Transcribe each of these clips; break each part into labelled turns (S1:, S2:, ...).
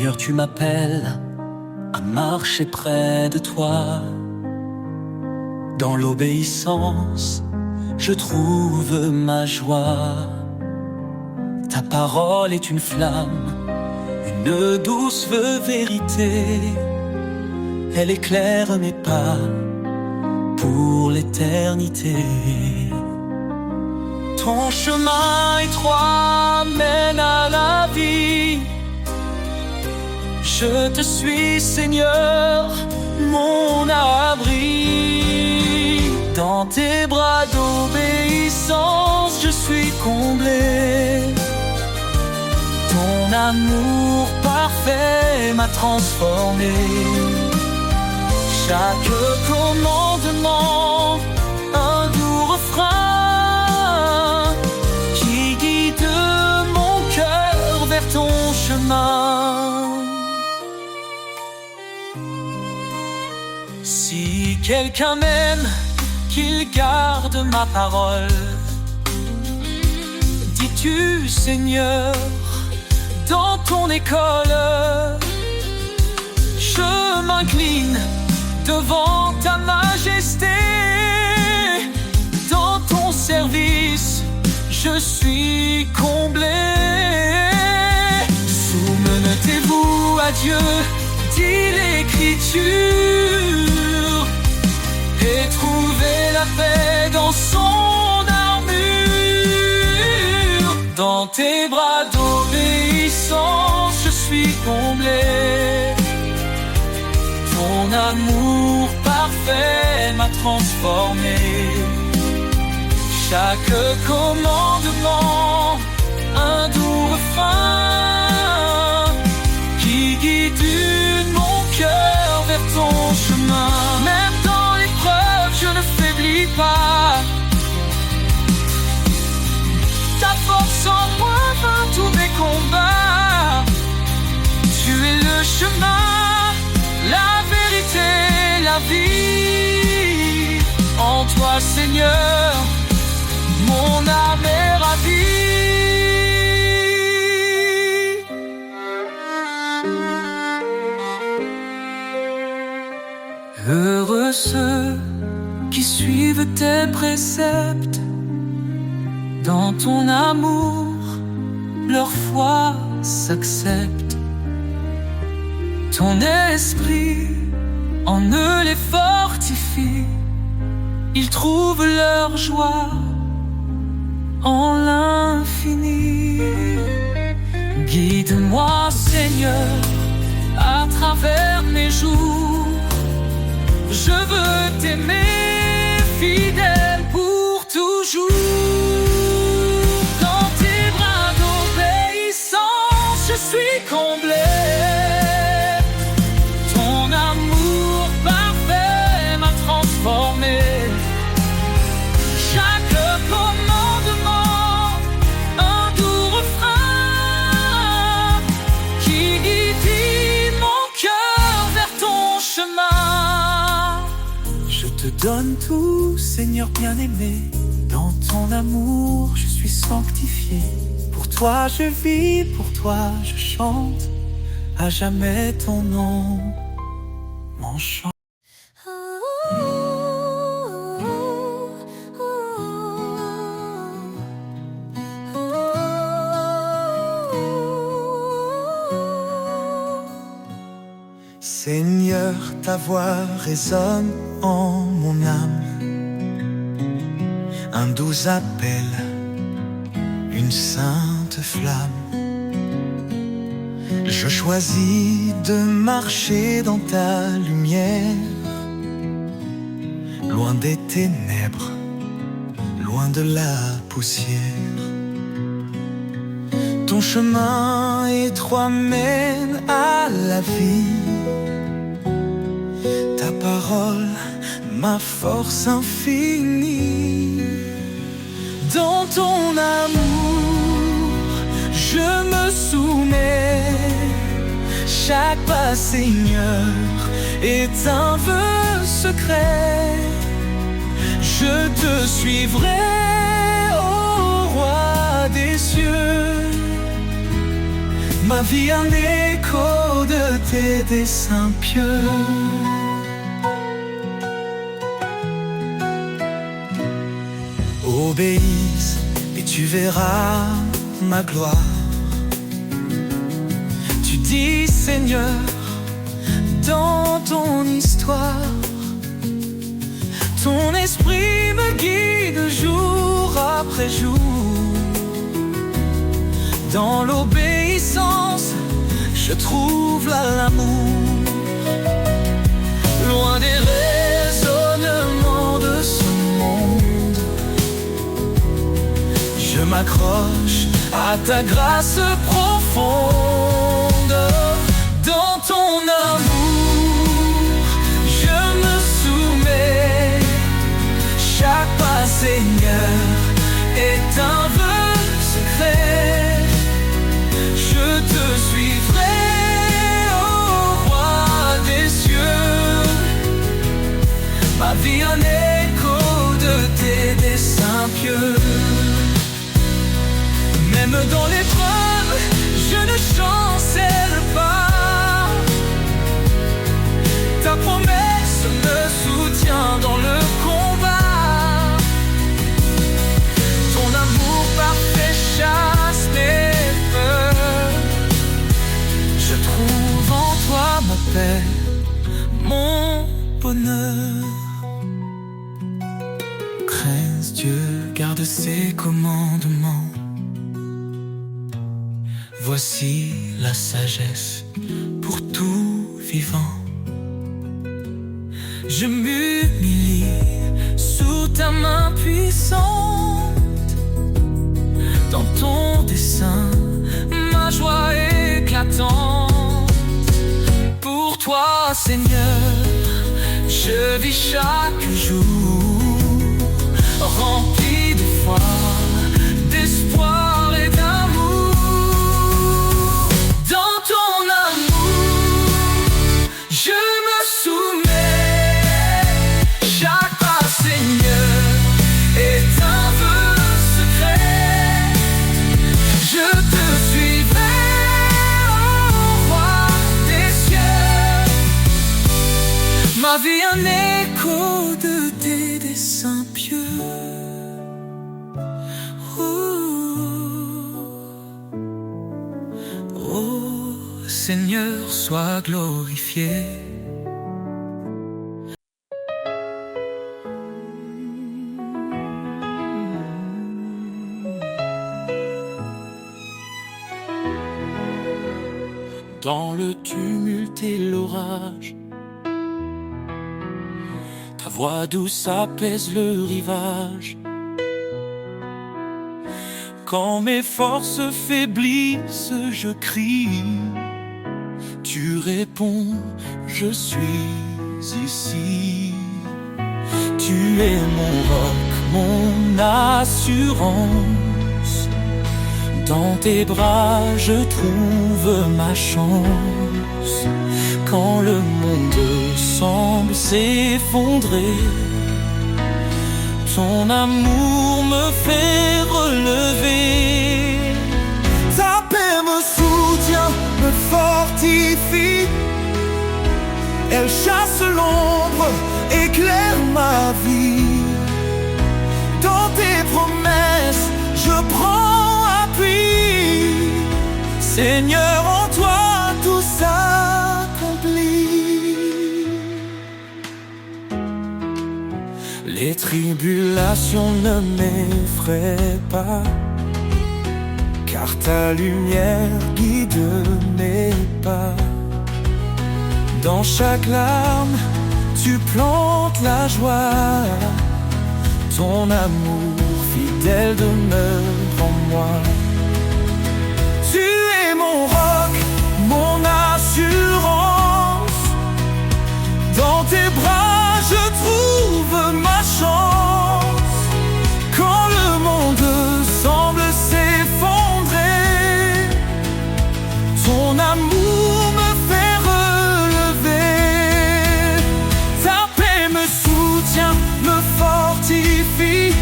S1: Seigneur, tu m'appelles à marcher près de toi. Dans l'obéissance, je trouve ma joie. Ta parole est une flamme, une douce vérité. Elle éclaire mes pas pour l'éternité. Ton chemin étroit mène à la vie. Je te suis, Seigneur, mon abri. Dans tes bras d'obéissance, je suis comblé. Ton amour parfait m'a transformé. Chaque commandement, un doux refrain qui guide mon cœur vers ton chemin. Si quelqu'un m'aime, qu'il garde ma parole. Dis-tu, Seigneur, dans ton école, je m'incline devant ta majesté. Dans ton service, je suis comblé. Soumettez-vous à Dieu, dit l'Écriture, et trouvez la paix dans son armure. Dans tes bras d'obéissance, je suis comblé. Ton amour parfait m'a transformé. Chaque commandement, un doux refrain qui guide mon cœur vers ton chemin. Même dans l'épreuve, je ne faiblis pas. Ta force en moi vainc tous mes combats. Tu es le chemin, la vérité, la vie. En toi, Seigneur, mon âme est ravie. Heureux ceux qui suivent tes préceptes. Dans ton amour, leur foi s'accepte. Ton esprit en eux les fortifie. Ils trouvent leur joie en l'infini. Guide-moi, Seigneur, à travers mes jours. Je veux t'aimer fidèle pour toujours. Dans tes bras d'obéissance, je suis comblé. Ton amour parfait m'a transformé. Chaque commandement, un doux refrain qui guide mon cœur vers ton chemin. Je te donne tout, Seigneur bien-aimé. Dans ton amour, je suis sanctifié. Pour toi je vis, pour toi je chante. À jamais ton nom m'enchante.
S2: Seigneur, ta voix résonne en mon âme. Un doux appel, une sainte flamme. Je choisis de marcher dans ta lumière. Loin des ténèbres, loin de la poussière. Ton chemin étroit mène à la vie. Ta parole, ma force infinie. Dans ton amour, je me soumets. Chaque pas, Seigneur, est un vœu secret. Je te suivrai, ô roi des cieux. Ma vie un écho tes desseins pieux. Obéisse et tu verras ma gloire. Tu dis, Seigneur, dans ton histoire, ton esprit me guide jour après jour. Dans l'obéissance, je trouve l'amour. Loin des raisonnements de ce monde, je m'accroche à ta grâce profonde. Dans ton amour, je me soumets. Chaque pas, Seigneur, est un vœu secret. Je te suivrai, ô roi des cieux. Ma vie un écho de tes desseins pieux. Même dans l'épreuve, je ne chancelle pas. Ta promesse me soutient dans le combat. Ton amour parfait chasse mes peurs. Je trouve en toi ma paix, mon bonheur. Crains Dieu, garde ses commandements. Voici la sagesse pour tout vivant. Je m'humilie sous ta main puissante. Dans ton dessein, ma joie éclatante. Pour toi, Seigneur, je vis chaque jour, rempli de foi, d'espoir et d'amour. Dans ton amour, je me soumets. Chaque pas, Seigneur, est un vœu secret. Je te suivrai, ô roi des cieux. Ma vie un écho de tes desseins pieux. Oh Seigneur, sois glorifié. Dans le tumulte et l'orage, ta voix douce apaise le rivage. Quand mes forces faiblissent, je crie. Tu réponds, je suis ici. Tu es mon roc, mon assurance. Dans tes bras, je trouve ma chance. Quand le monde semble s'effondrer, ton amour me fait relever. Ta paix me soutient, me fortifie. Elle chasse l'ombre, éclaire ma vie. Dans tes promesses, je prends appui. Seigneur, en toi tout s'accomplit. Les tribulations ne m'effraient pas, car ta lumière guide mes pas. Dans chaque larme, tu plantes la joie. Ton amour fidèle demeure en moi. Tu es mon roc, mon assurance. Dans tes bras, je trouve ma chance. Quand le monde semble s'effondrer, ton amour me fait relever. Ta paix me soutient, me fortifie.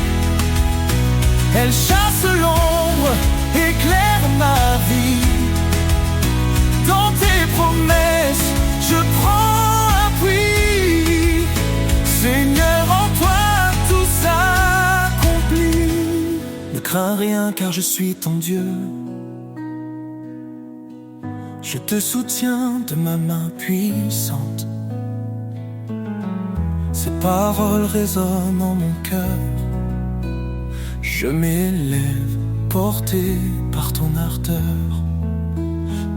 S2: Elle chasse l'ombre, éclaire ma vie. Dans tes promesses, crains rien car je suis ton Dieu. Je te soutiens de ma main puissante. Ces paroles résonnent en mon cœur. Je m'élève, porté par ton ardeur.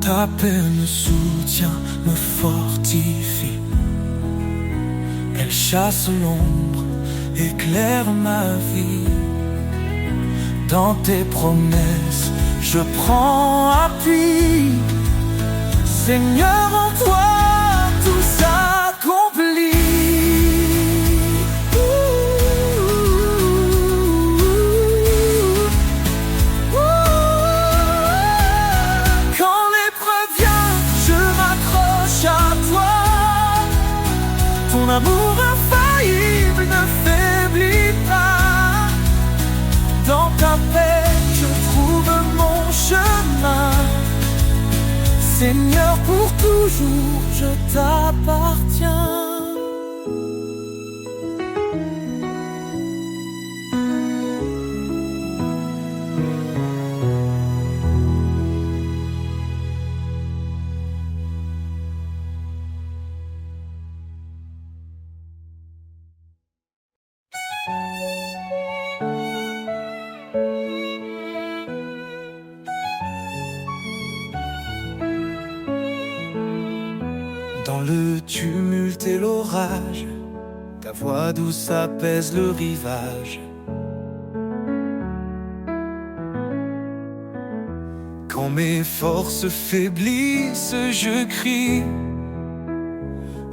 S2: Ta paix me soutient, me fortifie. Elle chasse l'ombre, éclaire ma vie. Dans tes promesses, je prends appui. Seigneur, en toi, tout s'accomplit. Quand l'épreuve vient, je m'accroche à toi. Ton amour infaillible ne faiblit pas. Dans ta paix, je trouve mon chemin. Seigneur, pour toujours, je t'appartiens. Dans le tumulte et l'orage, ta voix douce apaise le rivage. Quand mes forces faiblissent, je crie.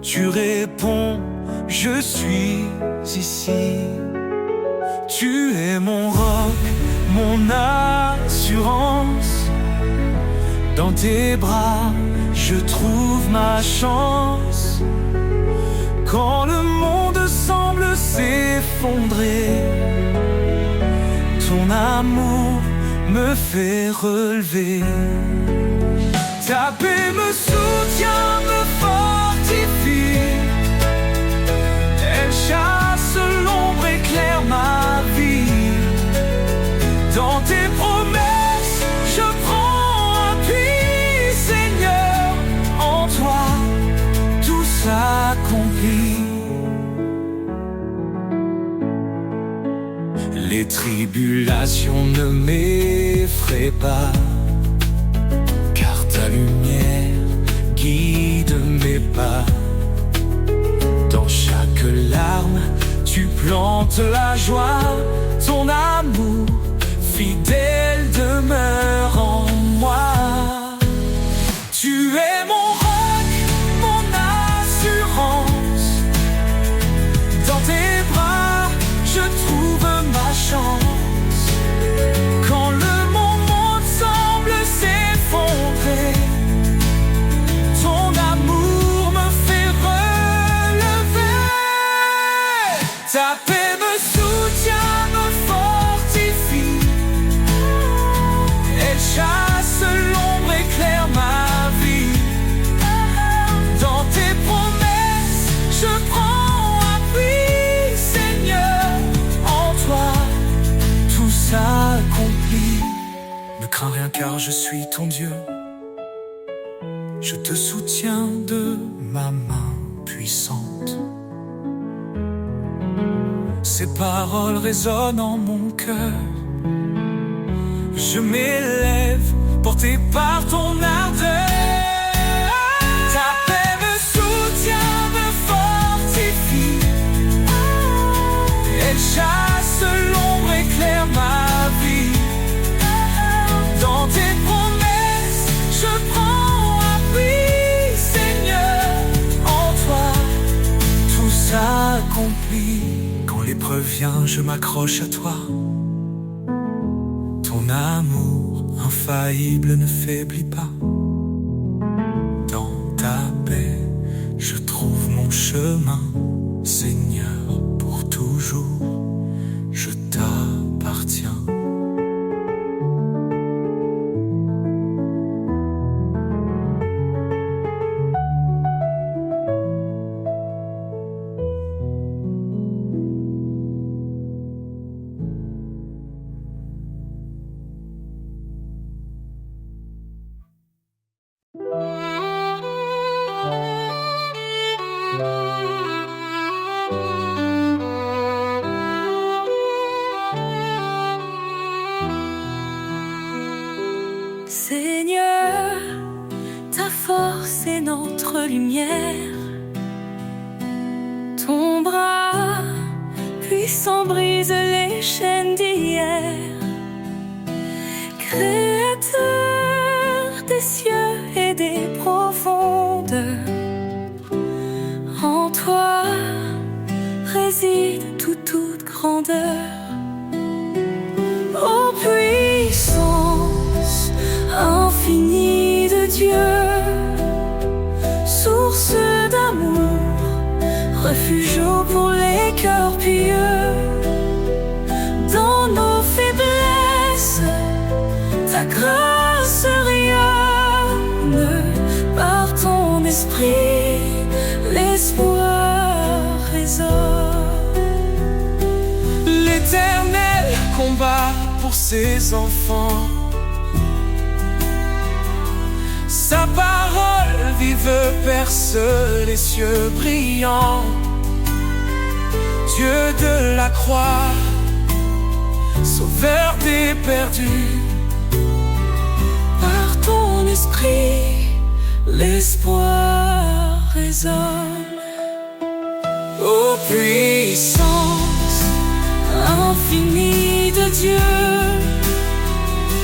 S2: Tu réponds, je suis ici. Tu es mon roc, mon assurance. Dans tes bras, je trouve ma chance. Quand le monde semble s'effondrer, ton amour me fait relever. Ta paix me soutient, me fortifie. Elle chasse l'ombre, éclaire ma vie. Dans tes promesses, je prends appui. Seigneur, en toi, tout s'accomplit. Les tribulations ne m'effraient pas, car ta lumière guide mes pas. Dans chaque larme, tu plantes la joie. Ton amour fidèle demeure en moi. Tu es mon roc, mon assurance. Dans tes bras, je trouve ma chance. Quand le monde semble s'effondrer, ton amour me fait relever. Ta paix me soutient, me fortifie. Elle chasse l'ombre, éclaire ma vie. Dans tes promesses, je prends appui. Seigneur, en toi, tout s'accomplit. Ne crains rien car je suis ton Dieu. Je te soutiens de ma main puissante. Ces paroles résonnent en mon cœur. Je m'élève, porté par ton ardeur. Ta paix me soutient, me fortifie. Elle chasse l'ombre, éclaire ma vie. Dans tes promesses, je prends appui. Seigneur, en toi, tout s'accomplit. Quand l'épreuve vient, je m'accroche à toi. Ton amour infaillible ne faiblit pas. Dans ta paix, je trouve mon chemin. Seigneur, pour toujours, je t'appartiens.
S1: Seigneur, ta force est notre lumière. Ton bras puissant brise les chaînes d'hier. Créateur des cieux et des profondeurs, en toi réside toute grandeur. Ô puissance infinie de Dieu, source d'amour, refuge pour les cœurs pieux. Dans nos faiblesses, ta grâce rayonne. Par ton esprit, l'espoir résonne.
S2: L'Éternel combat pour ses enfants. Sa parole vive perce les cieux brillants. Dieu de la croix, sauveur des perdus.
S1: Par ton esprit, l'espoir résonne.
S2: Ô
S1: Puissance infinie de Dieu,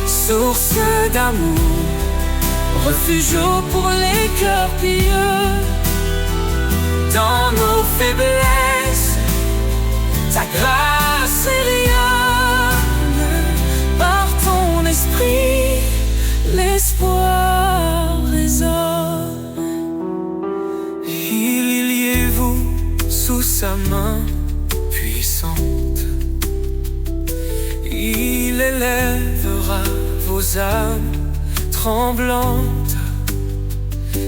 S2: source d'amour,
S1: refuge pour les cœurs pieux.
S2: dans nos faiblesses, ta grâce
S1: rayonne. Par ton esprit, l'espoir résonne.
S2: Liez-vous sous sa main puissante. Il élèvera vos âmes tremblantes.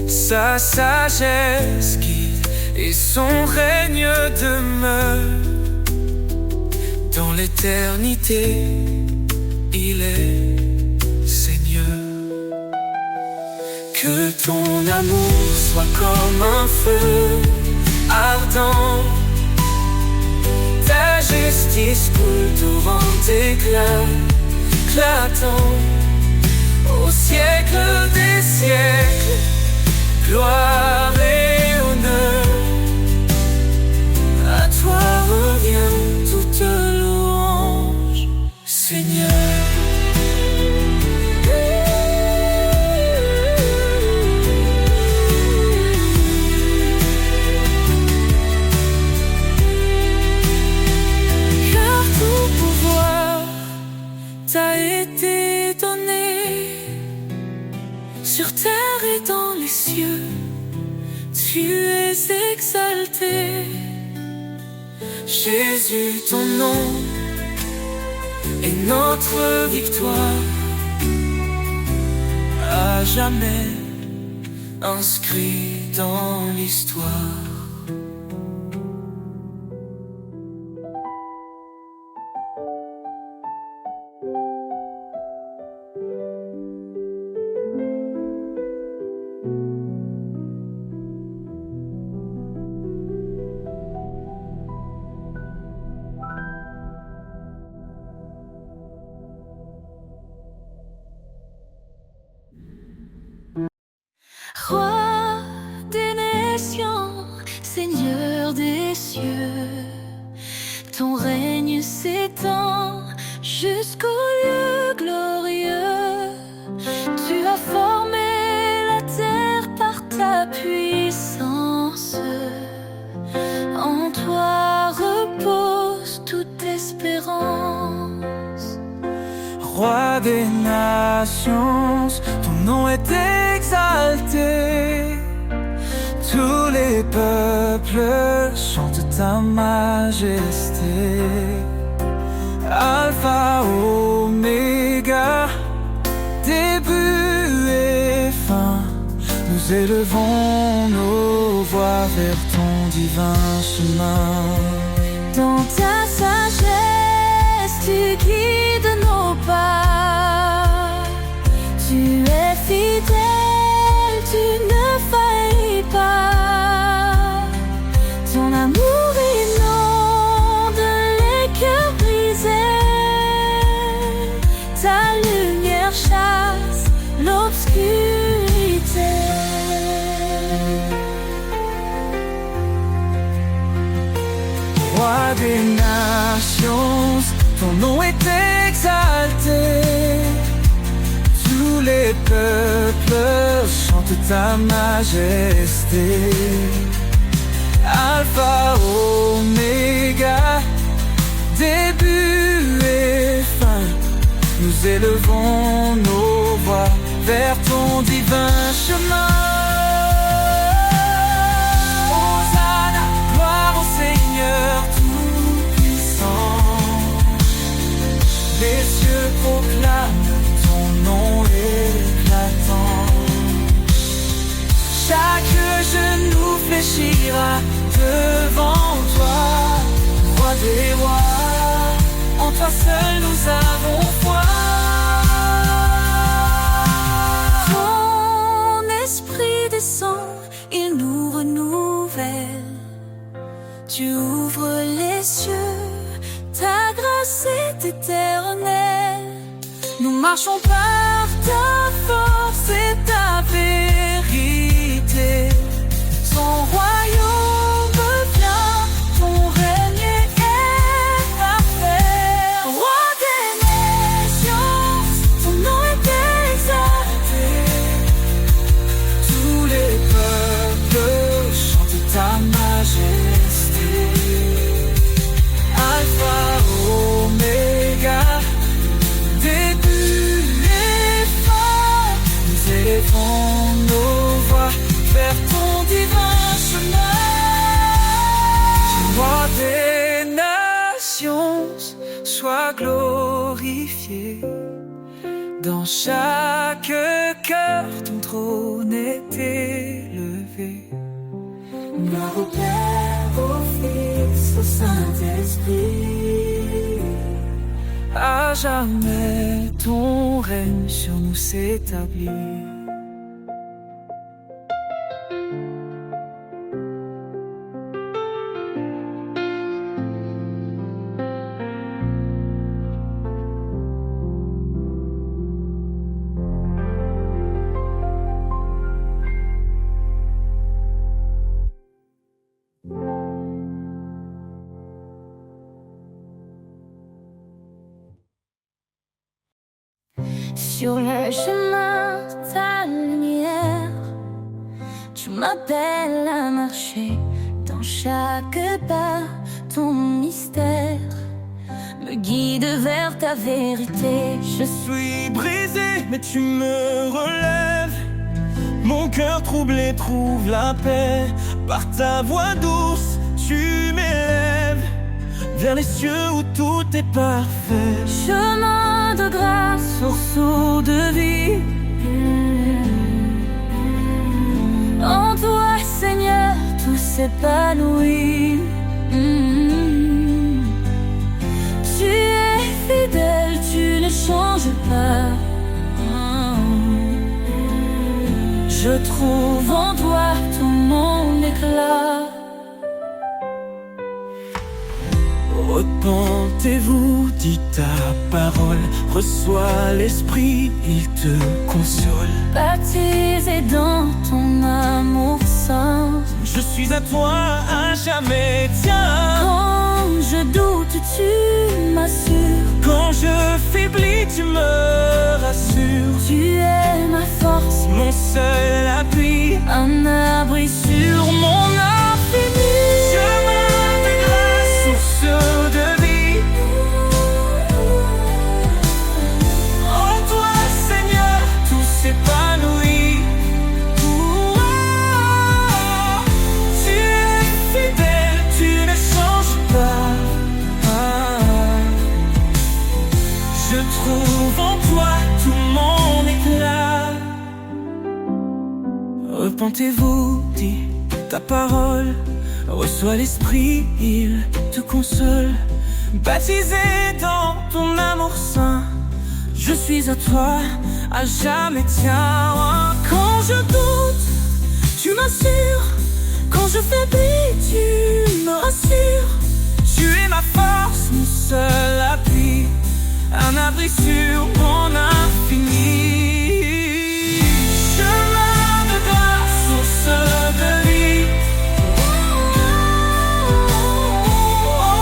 S2: Sa sagesse guide et son règne demeure. Dans l'éternité, il est Seigneur. Que ton amour soit comme un feu ardent. Ta justice coule torrent d'éclat éclatant. Au siècle des siècles, gloire et honneur. À toi revient toute louange, Seigneur.
S1: Car tout pouvoir t'a été donné, sur terre et dans les cieux. Tu es exalté,
S2: Jésus, ton nom est notre victoire, à jamais inscrit dans l'histoire.
S1: Roi des nations, Seigneur des cieux, ton règne s'étend jusqu'au lieu glorieux. Tu as formé la terre par ta puissance. En toi repose toute espérance.
S2: Roi des nations, ton nom est exalté. Tous les peuples chantent ta majesté. Alpha, Oméga, début et fin. Nous élevons nos voix vers ton divin chemin.
S1: Dans ta sagesse, tu guides nos pas. Tu es fidèle, tu ne faillis pas.
S2: Roi des nations, ton nom est exalté. Tous les peuples chantent ta majesté. Alpha, Oméga, début et fin, nous élevons nos voix vers ton divin chemin. Hosanna, gloire au Seigneur tout-puissant. Les cieux proclament ton nom éclatant. Chaque genou fléchira devant toi, roi des rois. En toi seul nous avons foi.
S1: Ton esprit descend, il nous renouvelle. Tu ouvres les cieux, ta grâce est éternelle. Nous marchons par ta force et ta vérité. Ton royaume vient, ton règne est parfait. Roi des nations, ton nom est exalté.
S2: Tous les peuples chantent ta majesté. Alpha, Oméga, début et fin, nous élevons nos voix vers ton divin chemin. Roi des nations, sois glorifié. Dans chaque cœur, ton trône est élevé.
S1: Gloire au Père, au Fils, au Saint-Esprit.
S2: À jamais ton règne sur nous s'établit.
S1: Sur le chemin, ta lumière, tu m'appelles à marcher. Dans chaque pas, ton mystère me guide vers ta vérité.
S2: Je suis brisé, mais tu me relèves. Mon cœur troublé trouve la paix. Par ta voix douce, tu m'élèves vers les cieux où tout est parfait.
S1: Chemin de grâce, source de vie. En toi, Seigneur, tout s'épanouit. Tu es fidèle, tu ne changes pas. Je trouve en toi tout mon éclat.
S2: Repentez-vous, dit ta parole. Reçois l'Esprit, il te console.
S1: Baptisé dans ton amour saint.
S2: Je suis à toi à jamais, tiens.
S1: Quand je doute, tu m'assures.
S2: Quand je faiblis, tu me rassures.
S1: Tu es ma force,
S2: mon seul appui,
S1: un abri sur mon infini.
S2: Chemin de grâce, source de vie. En toi, Seigneur, tout s'épanouit. Tu es fidèle, tu ne changes pas. Je trouve en toi tout mon éclat. Repentez-vous, dit ta parole. Reçois l'Esprit, il te console. Baptisé dans ton amour saint, je suis à toi, à jamais tiens. Quand je doute, tu m'assures. Quand je faiblis, tu me rassures. Tu es ma force, mon seul appui, un abri sur mon infini. Chemin de grâce, source de vie. En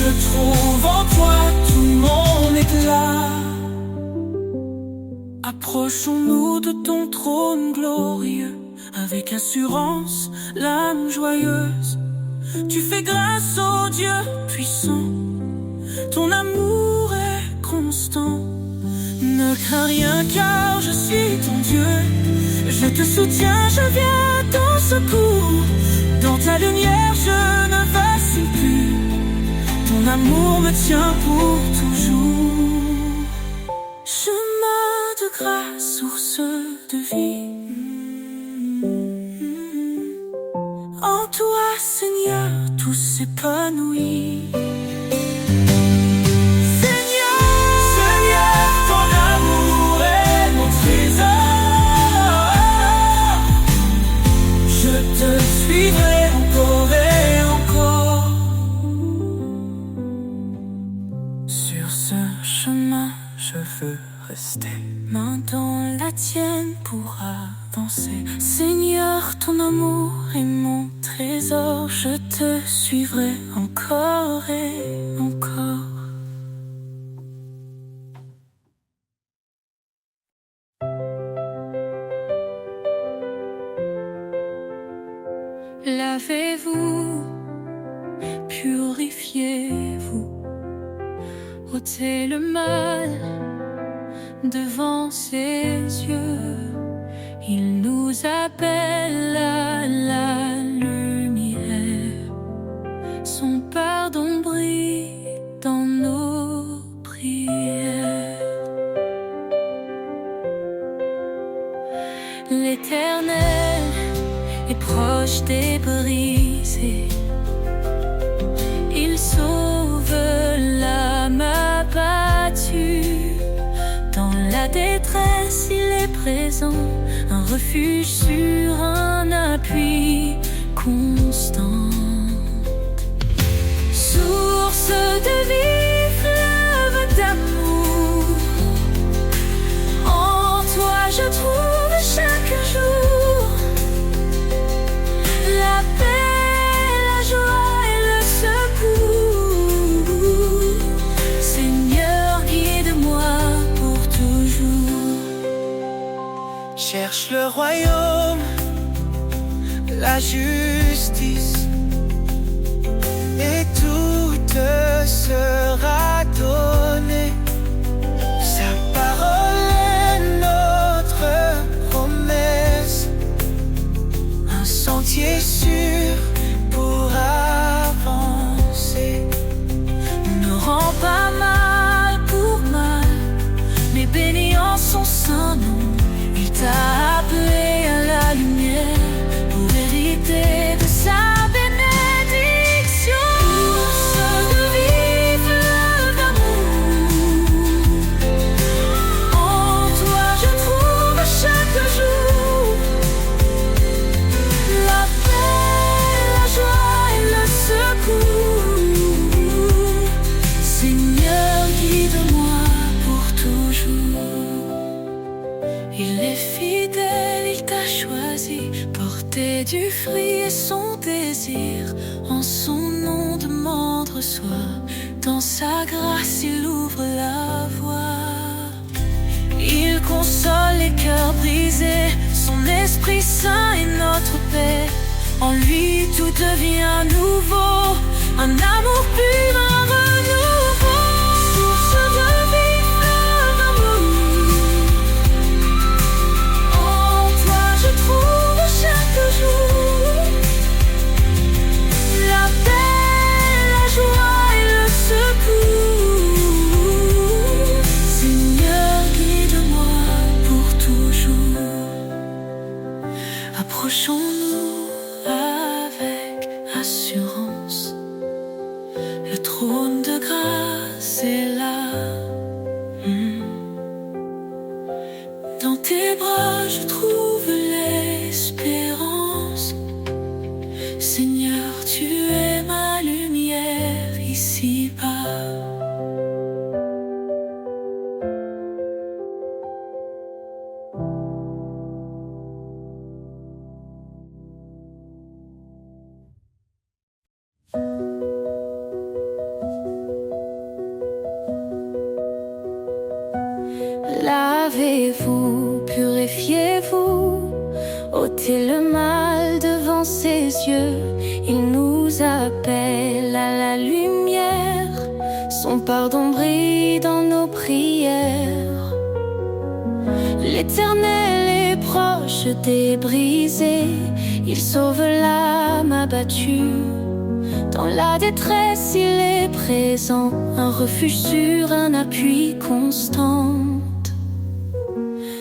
S2: Je trouve en toi tout mon éclat. Approchons-nous de ton trône glorieux, avec assurance, l'âme joyeuse. Tu fais grâce au Dieu puissant, ton amour est constant. Ne crains rien car je suis ton Dieu. Je te soutiens, je viens à ton secours. Dans ta lumière je ne vacille plus. Ton amour me tient pour toujours. Chemin de grâce, source de vie. En toi, Seigneur, tout s'épanouit. Seigneur, ton amour est mon trésor. Je te suivrai encore et encore. Sur ce chemin, je veux rester. Main dans la tienne pour avancer. Seigneur, ton amour est mon trésor. Je te suivrai encore et encore. Lavez-vous, purifiez-vous, ôtez le mal devant ses yeux. Il nous appelle à la lumière. Son pardon brille dans nos prières. L'Éternel est proche des brisés. Il sauve l'âme abattue. Dans la détresse, il est présent, un refuge sûr, un appui constant. Source de vie, fleuve d'amour, en toi je trouve chaque jour la paix, la joie et le secours. Seigneur, guide-moi pour toujours. Cherche le royaume, la justice, et tout te sera donné. Sa parole est notre promesse, un sentier sûr pour avancer. Ne rends pas mal pour mal, mais bénis en son saint nom. Il t'a appelé à la lumière pour hériter de sa bénédiction. Source de vie, fleuve d'amour, en toi je trouve chaque jour la paix, la joie et le secours. Seigneur, guide-moi pour toujours. Il est fidèle, il t'a choisi, porter du fruit et son désir. En son nom demande, reçoit, dans sa grâce il ouvre la voie. Il console les cœurs brisés, son esprit saint est notre paix. En lui tout devient nouveau, un amour pur, un renouveau. Source de vie, fleuve d'amour, en toi je trouve chaque jour la paix, la joie et le secours. Seigneur, guide-moi pour toujours. Approchons-nous avec assurance. Le trône de grâce est là. Dans tes bras je trouve l'espérance. Seigneur, tu es ma lumière ici-bas.
S3: cieux, il nous appelle à la lumière. Son pardon brille dans nos prières. L'Éternel est proche des brisés, il sauve l'âme abattue. Dans la détresse, il est présent, un refuge sûr, un appui constant.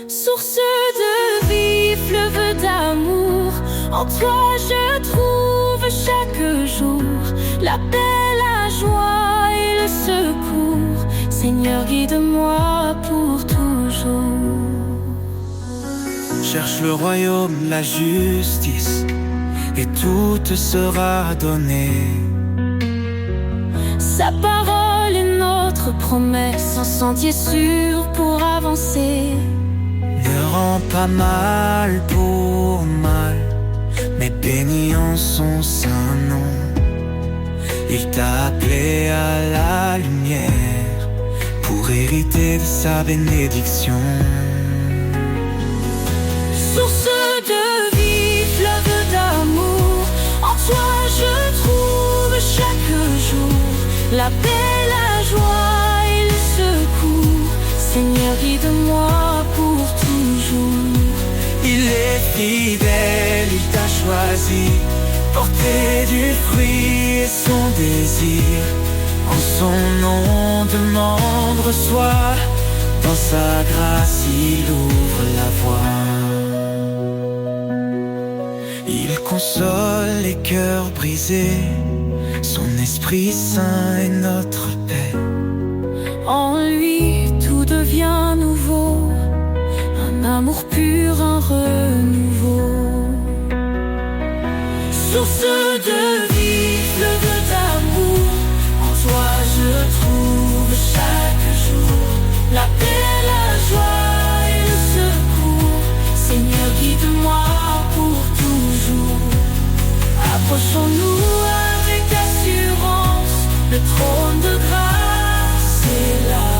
S3: Source de vie, fleuve d'amour, en toi je trouve chaque jour la paix, la joie et le secours. Seigneur, guide-moi pour toujours.
S2: Cherche le royaume, la justice, et tout te sera donné.
S3: Sa parole est notre promesse, un sentier sûr pour avancer.
S2: Ne rends pas mal pour mal, mais bénis en son saint nom. Il t'a appelé à la lumière pour hériter de sa bénédiction.
S3: Source de vie, fleuve d'amour, en toi je trouve chaque jour la paix, la joie et le secours. Seigneur, guide-moi pour toujours.
S2: Il est fidèle, il t'a choisi, porter du fruit et son désir. En son nom demande, reçoit, dans sa grâce il ouvre la voie. Il console les cœurs brisés, son Esprit Saint est notre paix.
S3: En lui tout devient nouveau, un amour pur, un renouveau. Source de vie, fleuve d'amour, en toi je trouve chaque jour la paix, la joie et le secours. Seigneur, guide-moi pour toujours. Approchons-nous avec assurance, le trône de grâce est là.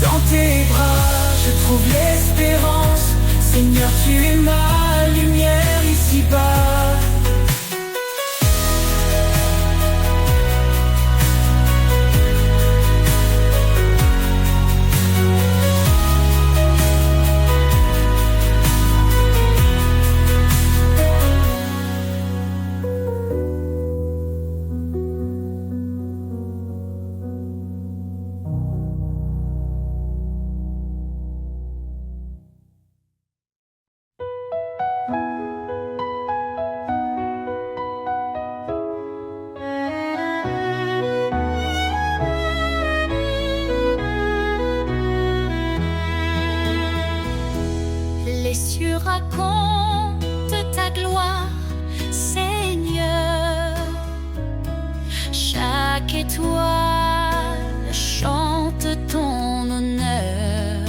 S3: Dans tes bras je trouve l'espérance. Seigneur, tu es ma lumière ici-bas. Les cieux racontent ta gloire, Seigneur. Chaque étoile chante ton honneur.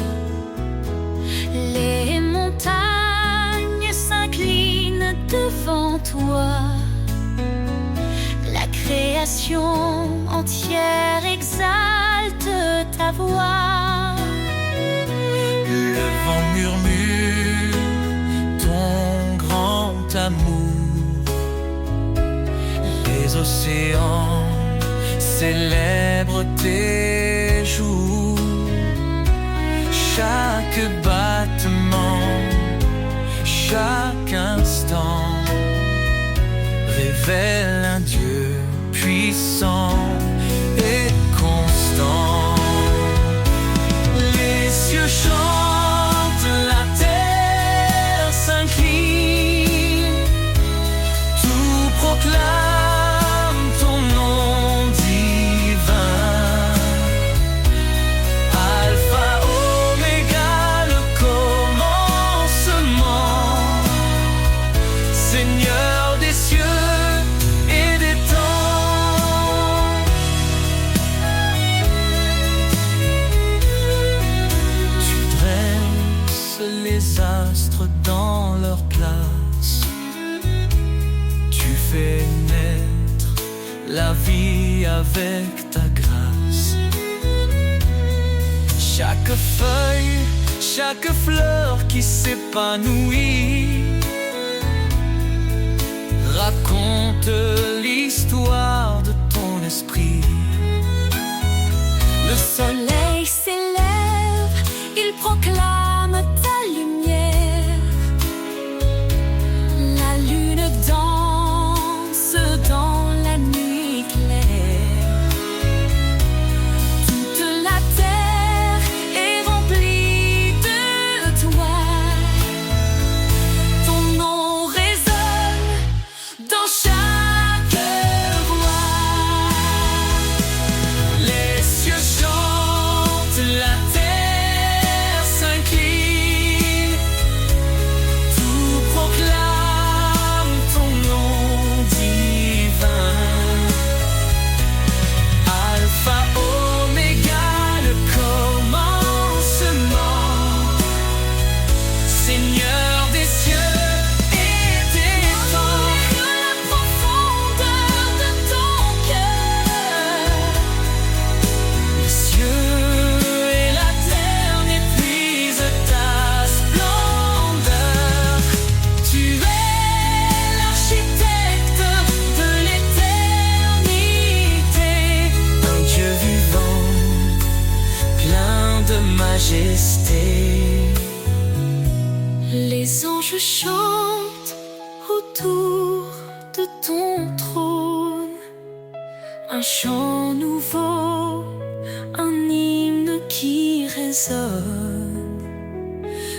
S3: Les montagnes s'inclinent devant toi. La création entière exalte ta voix.
S2: Le vent murmure ton grand amour. Les océans célèbrent tes jours. Chaque battement, chaque instant révèle un Dieu puissant et constant. Les cieux chantent, la terre s'incline, tout proclame ton nom divin. Alpha, Oméga, le commencement, Seigneur des cieux et des temps. Tu dresses les astres dans leur place. Tu fais naître la vie avec ta grâce. Chaque feuille, chaque fleur qui s'épanouit
S1: raconte l'histoire de ton esprit.
S3: Le soleil s'élève, il proclame ta lumière. La lune danse dans la nuit claire. Toute la terre est remplie de toi. Ton nom résonne dans chaque voix.
S1: Les cieux chantent, la terre s'incline, tout proclame ton nom divin. Alpha, Oméga, le commencement, Seigneur des cieux et des temps.
S3: De la profondeur de ton cœur,
S1: Les cieux et la terre n'épuisent ta splendeur. Tu es l'architecte de l'éternité, un Dieu vivant, plein de majesté.
S3: les anges chantent autour de ton trône. Un chant nouveau, un hymne qui résonne.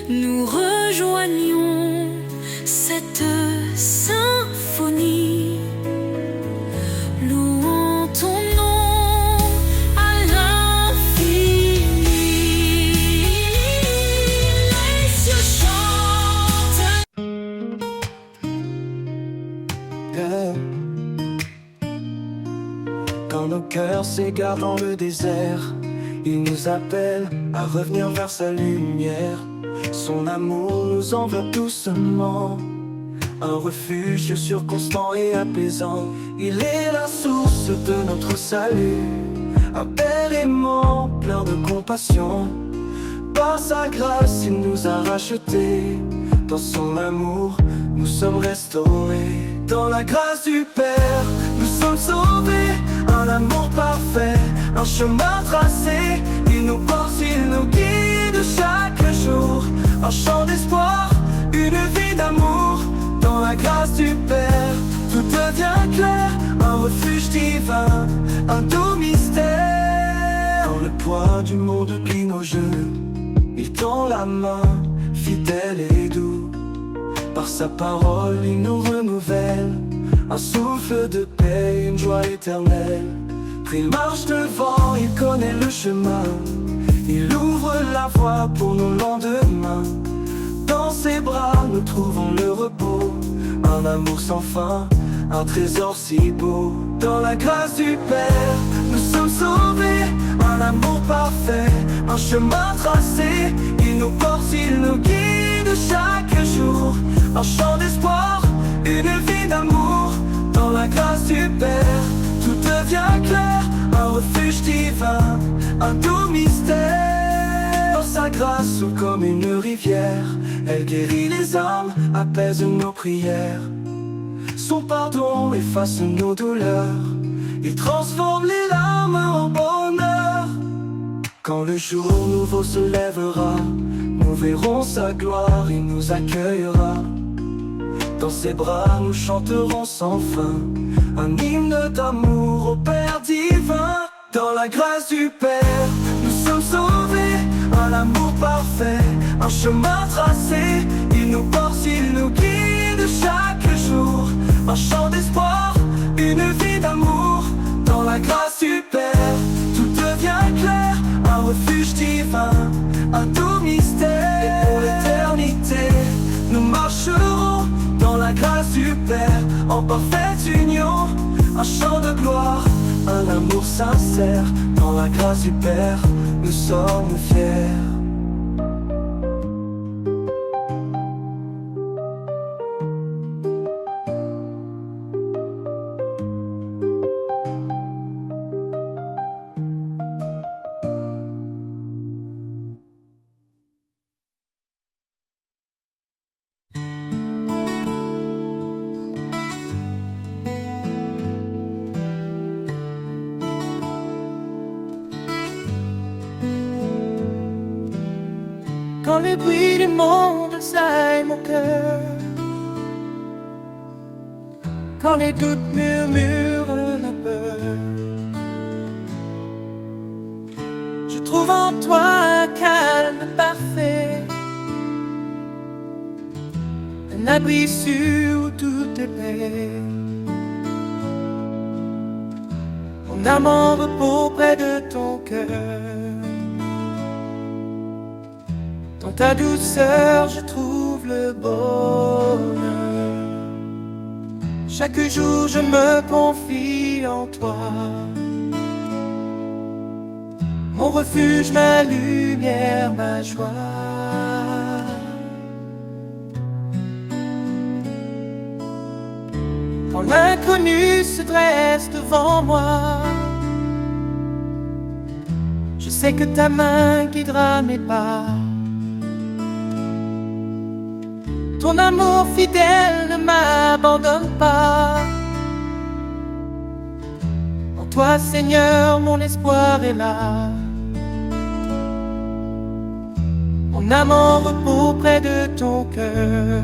S3: Nous rejoignons cette symphonie, louons ton nom à l'infini. Les cieux chantent.
S2: Quand nos cœurs s'égarent dans le désert, il nous appelle à revenir vers sa lumière. Son amour nous enveloppe doucement, un refuge sûr, constant et apaisant. Il est la source de notre salut, un père aimant, plein de compassion. Par sa grâce, il nous a rachetés. Dans son amour, nous sommes restaurés. Dans la grâce du Père, nous sommes sauvés. Un amour parfait, un chemin tracé. Il nous porte, il nous guide chaque jour. Un chant d'espoir, une vie d'amour. Dans la grâce du Père, tout devient clair. Un refuge divin, un doux mystère. Quand le poids du monde plie nos genoux, il tend la main, fidèle et doux. Par sa parole, il nous renouvelle. Un souffle de paix, une joie éternelle. Il marche devant, il connaît le chemin. Il ouvre la voie pour nos lendemains. Dans ses bras, nous trouvons le repos. Un amour sans fin, un trésor si beau. Dans la grâce du Père, nous sommes sauvés. Un amour parfait, un chemin tracé. Il nous porte, il nous guide chaque jour. Un chant d'espoir, une vie d'amour. Dans la grâce du Père, tout devient clair. Un refuge divin, un doux mystère. Dans sa grâce, souffle comme une rivière. Elle guérit les âmes, apaise nos prières. Son pardon efface nos douleurs. Il transforme les larmes en bonheur. Quand le jour nouveau se lèvera, nous verrons sa gloire, il nous accueillera. Dans ses bras nous chanterons sans fin, un hymne d'amour au Père divin. Dans la grâce du Père, nous sommes sauvés. Un amour parfait, un chemin tracé. Il nous porte, il nous guide chaque jour. Un chant d'espoir, une vie d'amour. Dans la grâce du Père, tout devient clair. Un refuge divin, un doux mystère. Et pour l'éternité, nous marcherons dans la grâce du Père, en parfaite union. Un chant de gloire, un amour sincère. Dans la grâce du Père, nous sommes fiers. Quand les bruits du monde assaillent mon cœur, quand les doutes murmurent la peur, je trouve en toi un calme parfait, un abri sûr où tout est paix. Mon âme en repos près de ton cœur. Dans ta douceur, je trouve le bonheur. Chaque jour, je me confie en toi. Mon refuge, ma lumière, ma joie. Quand l'inconnu se dresse devant moi, je sais que ta main guidera mes pas. Ton amour fidèle ne m'abandonne pas. En toi, Seigneur, mon espoir est là. Mon âme en repos près de ton cœur.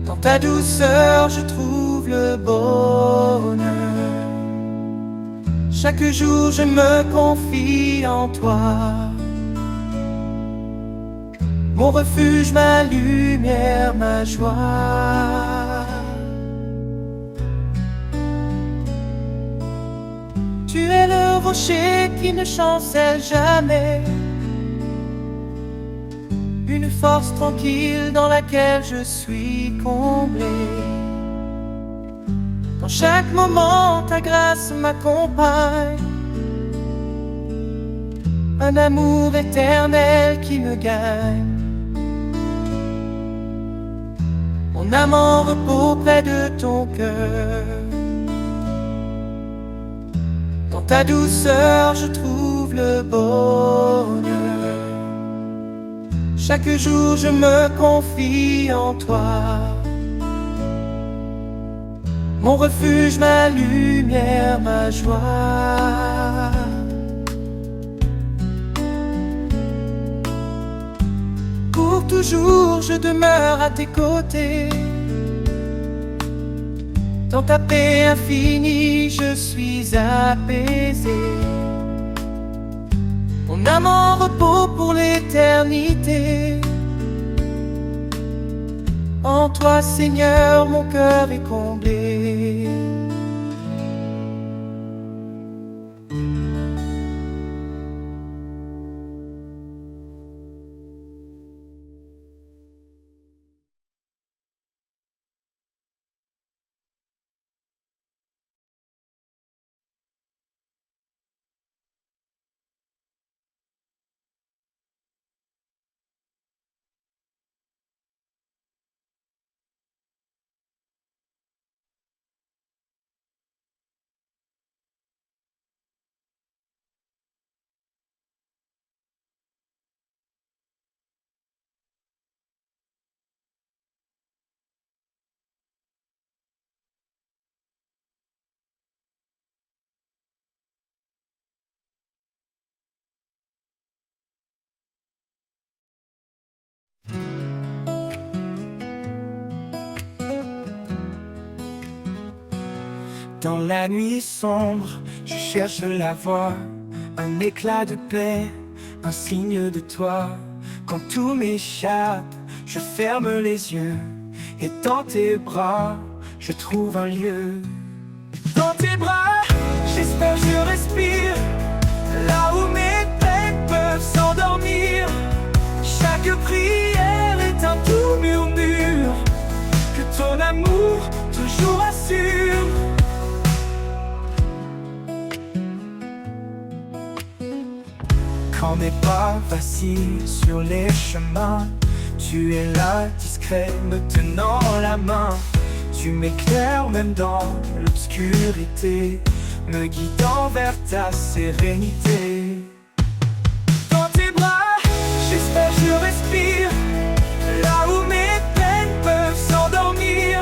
S2: Dans ta douceur, je trouve le bonheur. Chaque jour, je me confie en toi. Mon refuge, ma lumière, ma joie. Tu es le rocher qui ne chancelle jamais, une force tranquille dans laquelle je suis comblé. Dans chaque moment, ta grâce m'accompagne, un amour éternel qui me gagne. Mon âme en repos près de ton cœur. Dans ta douceur, je trouve le bonheur. Chaque jour, je me confie en toi. Mon refuge, ma lumière, ma joie. Pour toujours, je demeure à tes côtés. Dans ta paix infinie, je suis apaisé. Mon âme en repos pour l'éternité. En toi, Seigneur, mon cœur est comblé. Dans la nuit sombre, je cherche la voie, un éclat de paix, un signe de toi. Quand tout m'échappe, je ferme les yeux, et dans tes bras, je trouve un lieu. Dans tes bras, j'espère, je respire, là où mes peines peuvent s'endormir. Chaque prière est un doux murmure, que ton amour toujours assure. Quand mes pas vacillent sur les chemins, tu es là, discret, me tenant la main. Tu m'éclaires même dans l'obscurité, me guidant vers ta sérénité. Dans tes bras, j'espère, je respire, là où mes peines peuvent s'endormir.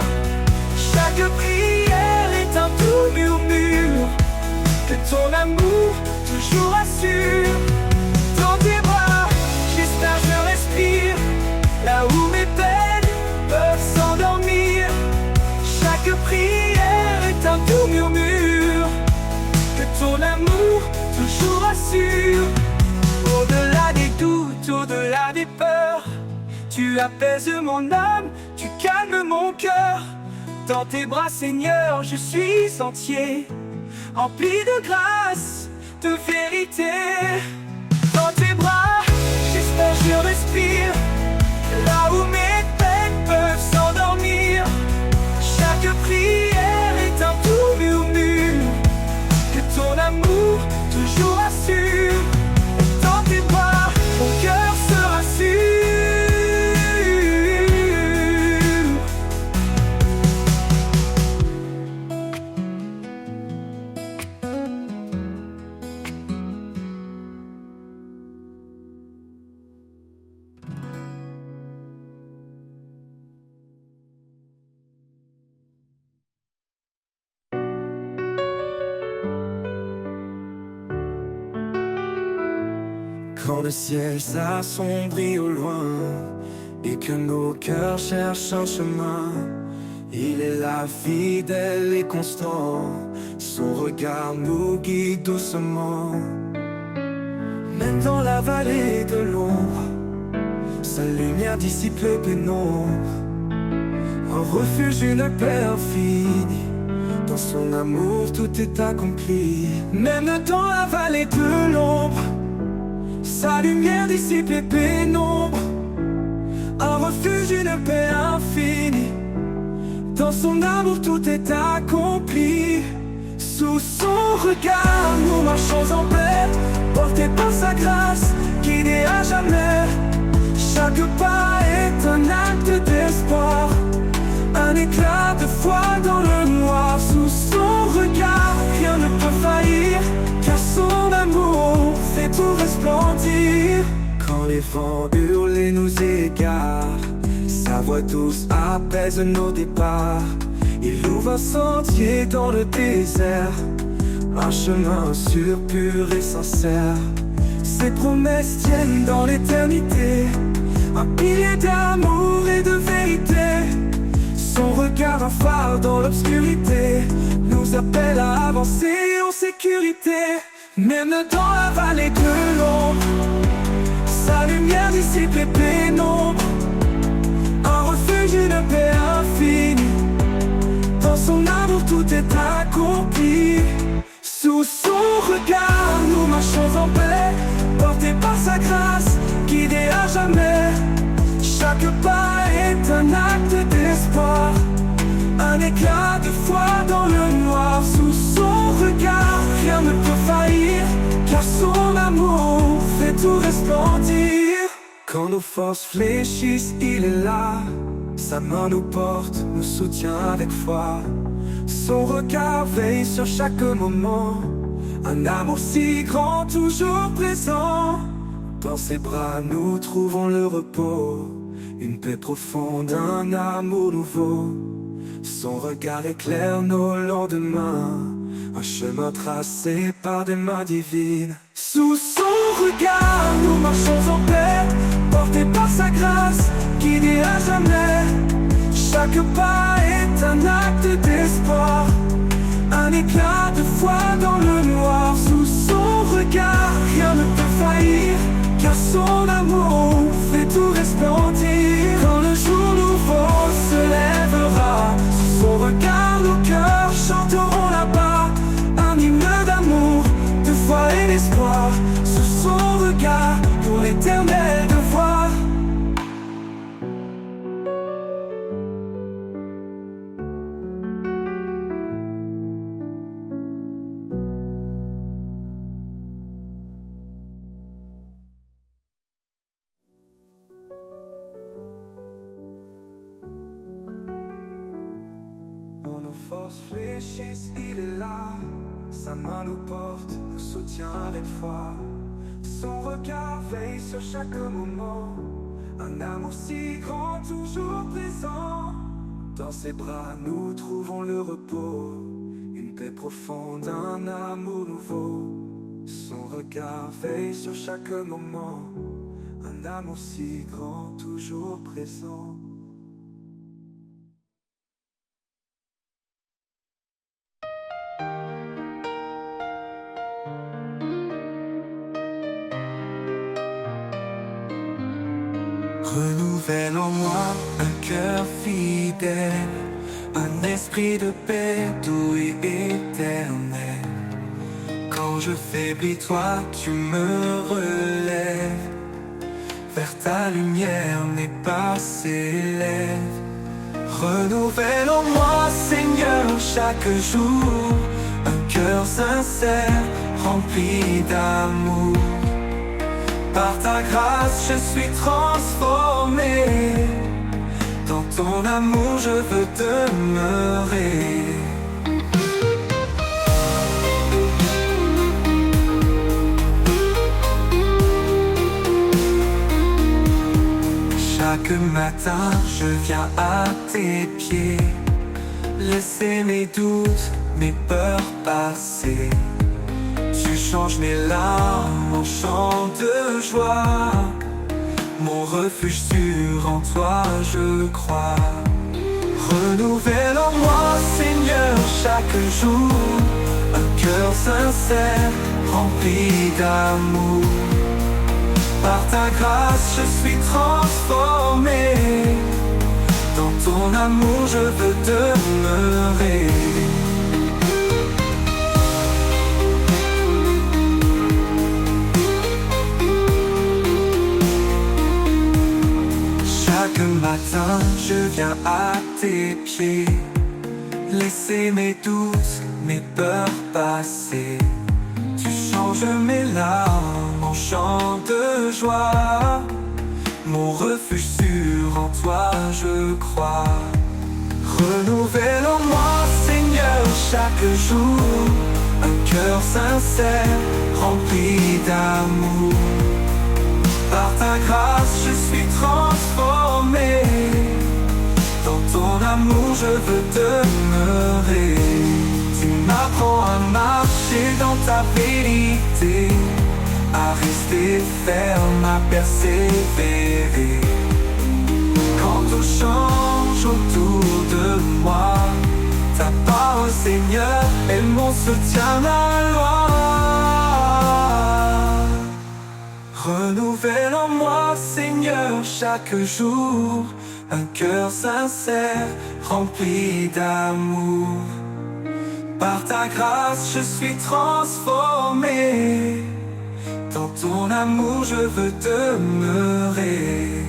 S2: Chaque prière est un doux murmure, que ton amour toujours assure. Dans tes bras, rassures. Au-delà des doutes, au-delà des peurs, tu apaises mon âme, tu calmes mon cœur. Dans tes bras, Seigneur, je suis entier, empli de grâce, de vérité. Dans tes bras, j'espère, je respire, là où mes peines peuvent s'endormir. Chaque prière est un doux murmure que ton amour toujours assure. Dans tes bras, mon cœur se rassure. Quand le ciel s'assombrit au loin et que nos cœurs cherchent un chemin, il est là, fidèle et constant. Son regard nous guide doucement. Même dans la vallée de l'ombre, sa lumière dissipe le pénombre. Un refuge, une paix infinie. Dans son amour, tout est accompli. Même dans la vallée de l'ombre, sa lumière dissipe les pénombres. Un refuge, une paix infinie. Dans son amour tout est accompli. Sous son regard nous marchons en paix, portés par sa grâce, guidés à jamais. Chaque pas est un acte d'espoir, un éclat de foi dans le noir. Sous son regard rien ne peut faillir, car son amour fait tout resplendir. Quand les vents hurlent et nous égarent, sa voix douce apaise nos départs. Il ouvre un sentier dans le désert, un chemin sûr, pur et sincère. Ses promesses tiennent dans l'éternité, un pilier d'amour et de vérité. Son regard, un phare dans l'obscurité, nous appelle à avancer en sécurité. Même dans la vallée de l'ombre, sa lumière dissipe les pénombres. Un refuge, une paix infinie. Dans son amour tout est accompli. Sous son regard nous marchons en paix, portés par sa grâce, guidés à jamais. Chaque pas est un acte d'espoir, un éclat de foi dans le noir. Sous son regard rien ne peut faillir, car son amour fait tout resplendir. Quand nos forces fléchissent, il est là. Sa main nous porte, nous soutient avec foi. Son regard veille sur chaque moment, un amour si grand, toujours présent. Dans ses bras nous trouvons le repos, une paix profonde, un amour nouveau. Son regard éclaire nos lendemains, un chemin tracé par des mains divines. Sous son regard nous marchons en paix, portés par sa grâce, guidés à jamais. Chaque pas est un acte d'espoir, un éclat de foi dans le noir. Sous son regard rien ne peut faillir, car son amour fait tout resplendir. Quand le jour nouveau se lèvera, sous son regard nos cœurs chanteront là-bas, un hymne d'amour, de foi et d'espoir. Sous son regard pour l'éternel devoir. Quand nos forces fléchissent, il est là. Sa main nous porte, nous soutient avec foi. Son regard veille sur chaque moment, un amour si grand, toujours présent. Dans ses bras nous trouvons le repos, une paix profonde, un amour nouveau. Son regard veille sur chaque moment, un amour si grand, toujours présent. Renouvelle en moi un cœur fidèle, un esprit de paix doux et éternel. Quand je faiblis, toi tu me relèves, vers ta lumière mes pas s'élèvent. Renouvelle en moi, Seigneur, chaque jour, un cœur sincère, rempli d'amour. Par ta grâce, je suis transformé. Dans ton amour, je veux demeurer. Chaque matin, je viens à tes pieds, laisser mes doutes, mes peurs passer. Tu changes mes larmes en chants de joie. Mon refuge sûr, en toi je crois. Renouvelle en moi, Seigneur, chaque jour, un cœur sincère, rempli d'amour. Par ta grâce, je suis transformé. Dans ton amour, je veux demeurer. Chaque matin, je viens à tes pieds, laisser mes doutes, mes peurs passer. Tu changes mes larmes en chants de joie. Mon refuge sûr, en toi je crois. Renouvelle en moi, Seigneur, chaque jour, un cœur sincère, rempli d'amour. Par ta grâce, je suis transformé. Dans ton amour, je veux demeurer. Tu m'apprends à marcher dans ta vérité, à rester ferme, à persévérer. Quand tout change autour de moi, ta parole, Seigneur, est mon soutien, ma loi. Renouvelle en moi, Seigneur, chaque jour, un cœur sincère, rempli d'amour. Par ta grâce, je suis transformé. Dans ton amour, je veux demeurer.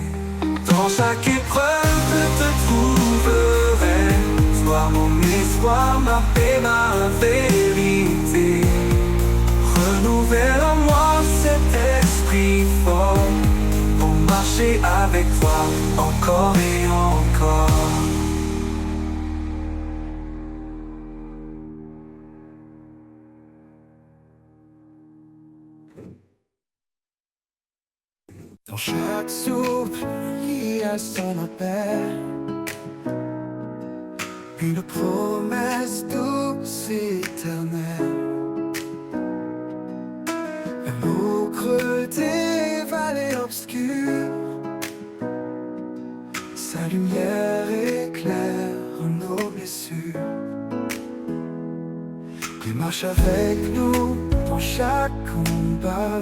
S2: Dans chaque épreuve, je te trouverai. Sois mon espoir, ma paix, ma vérité. Renouvelle en moi cet esprit fort, pour marcher avec toi encore et encore. Dans chaque souffle, il y a son appel, une promesse douce et éternelle. Même au creux des vallées obscures, sa lumière éclaire nos blessures. Il marche avec nous dans chaque combat.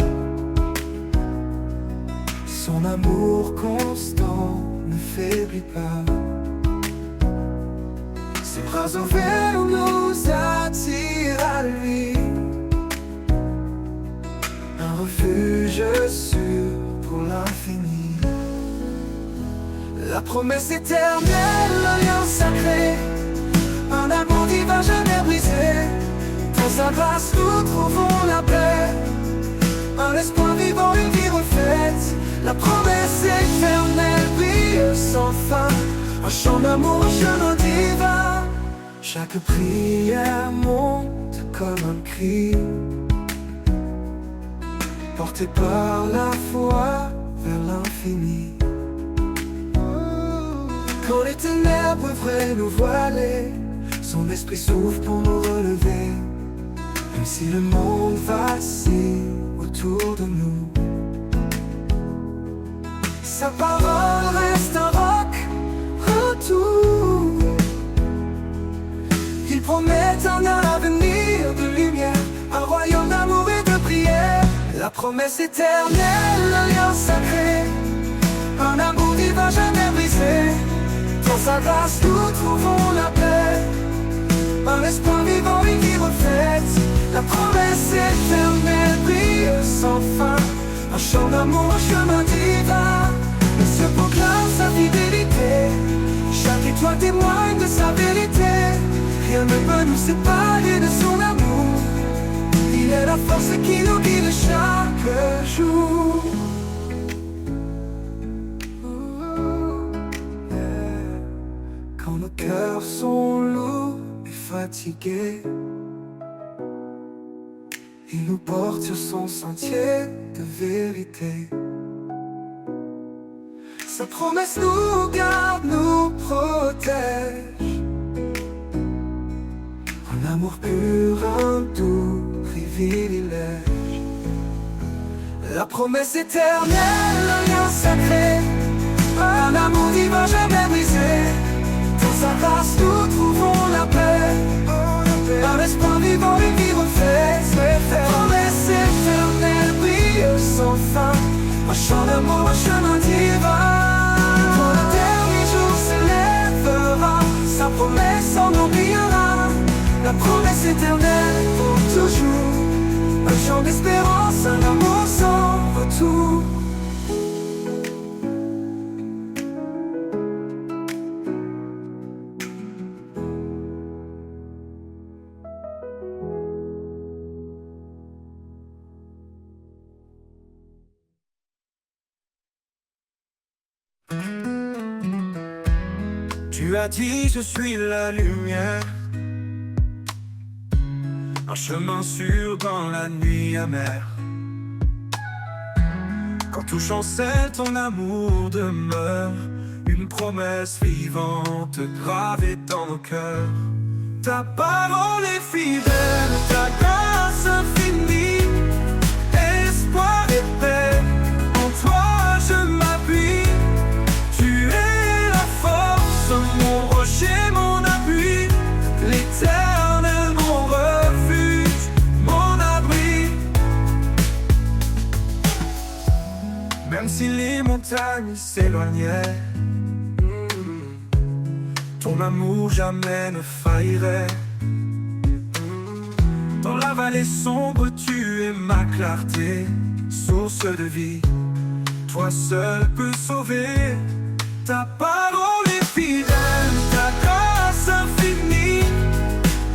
S2: Son amour constant ne faiblit pas. Ses bras ouverts nous attirent à lui, un refuge sûr pour l'infini. La promesse éternelle, l'alliance sacrée, un amour divin jamais brisé. Dans sa grâce nous trouvons la paix, un espoir vivant, une vie refaite. La promesse éternelle brille sans fin, un chant d'amour, un chemin divin. Chaque prière monte comme un cri, porté par la foi vers l'infini. Quand les ténèbres voudraient nous voiler, son esprit souffle pour nous relever. Même si le monde vacille autour de nous, sa parole reste un roc, un tour. Il promet un avenir de lumière, un royaume d'amour et de prière. La promesse éternelle, l'alliance sacrée, un amour il va jamais briser. Dans sa grâce nous trouvons la paix. Un espoir vivant, une vie refaite. La promesse éternelle brille sans fin. Un chant d'amour, un chemin divin. Le ciel proclame sa fidélité. Chaque étoile témoigne de sa vérité. Rien ne peut nous séparer de son amour. Il est la force qui nous guide chaque jour. Quand nos cœurs sont lourds et fatigués, il nous porte sur son sentier de vérité. Sa promesse nous garde, nous protège. Un amour pur, un doux privilège. La promesse éternelle, un lien sacré. Un amour divin jamais brisé. Dans sa grâce nous trouvons la paix. Un espoir vivant, une vie refaite. Promesse éternelle brille sans fin. Un chant d'amour, un chemin divin. Quand le dernier jour s'élèvera, sa promesse en brillera. La promesse éternelle pour toujours. Un chant d'espérance, un amour sans retour. Tu as dit je suis la lumière, un chemin sûr dans la nuit amère. Quand tout chancelle ton amour demeure, une promesse vivante gravée dans nos cœurs. Ta parole est fidèle, ta grâce infinie, espoir et paix, en toi je m'appuie. Tu es la force, mon rocher, mon appui, l'éternel, mon refuge, mon abri. Même si les montagnes s'éloignaient, ton amour jamais ne faillirait. Dans la vallée sombre, tu es ma clarté, source de vie. Toi seul peux sauver. Ta parole est fidèle, ta grâce infinie,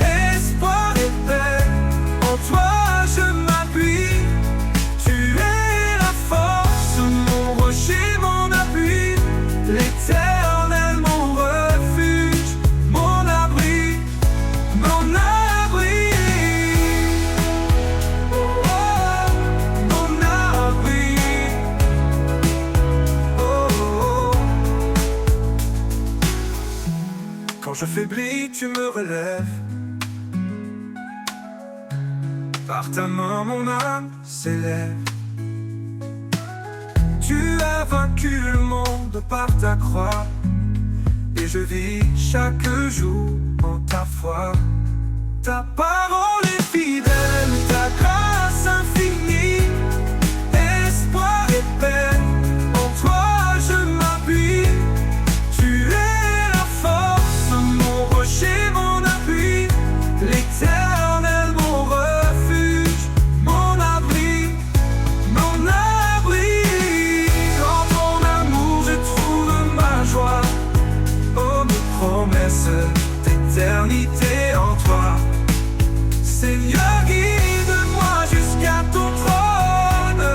S2: espoir et paix, en toi je m'appuie. Tu es la force, mon rocher, mon appui, l'éternel, mon refuge, mon abri, mon abri. Oh, mon abri. Oh, oh. Quand je faiblis, tu me relèves. Par ta main, mon âme s'élève. Tu as vaincu le monde par ta croix, et je vis chaque jour en ta foi. Ta parole est fidèle, ta grâce infinie, espoir et paix, en toi je m'appuie. Tu es la force, mon rocher, mon appui, l'éternel, mon refuge, mon abri, mon abri. Dans ton amour je trouve ma joie. Oh, mes promesses d'éternité en toi. Seigneur, guide-moi jusqu'à ton trône,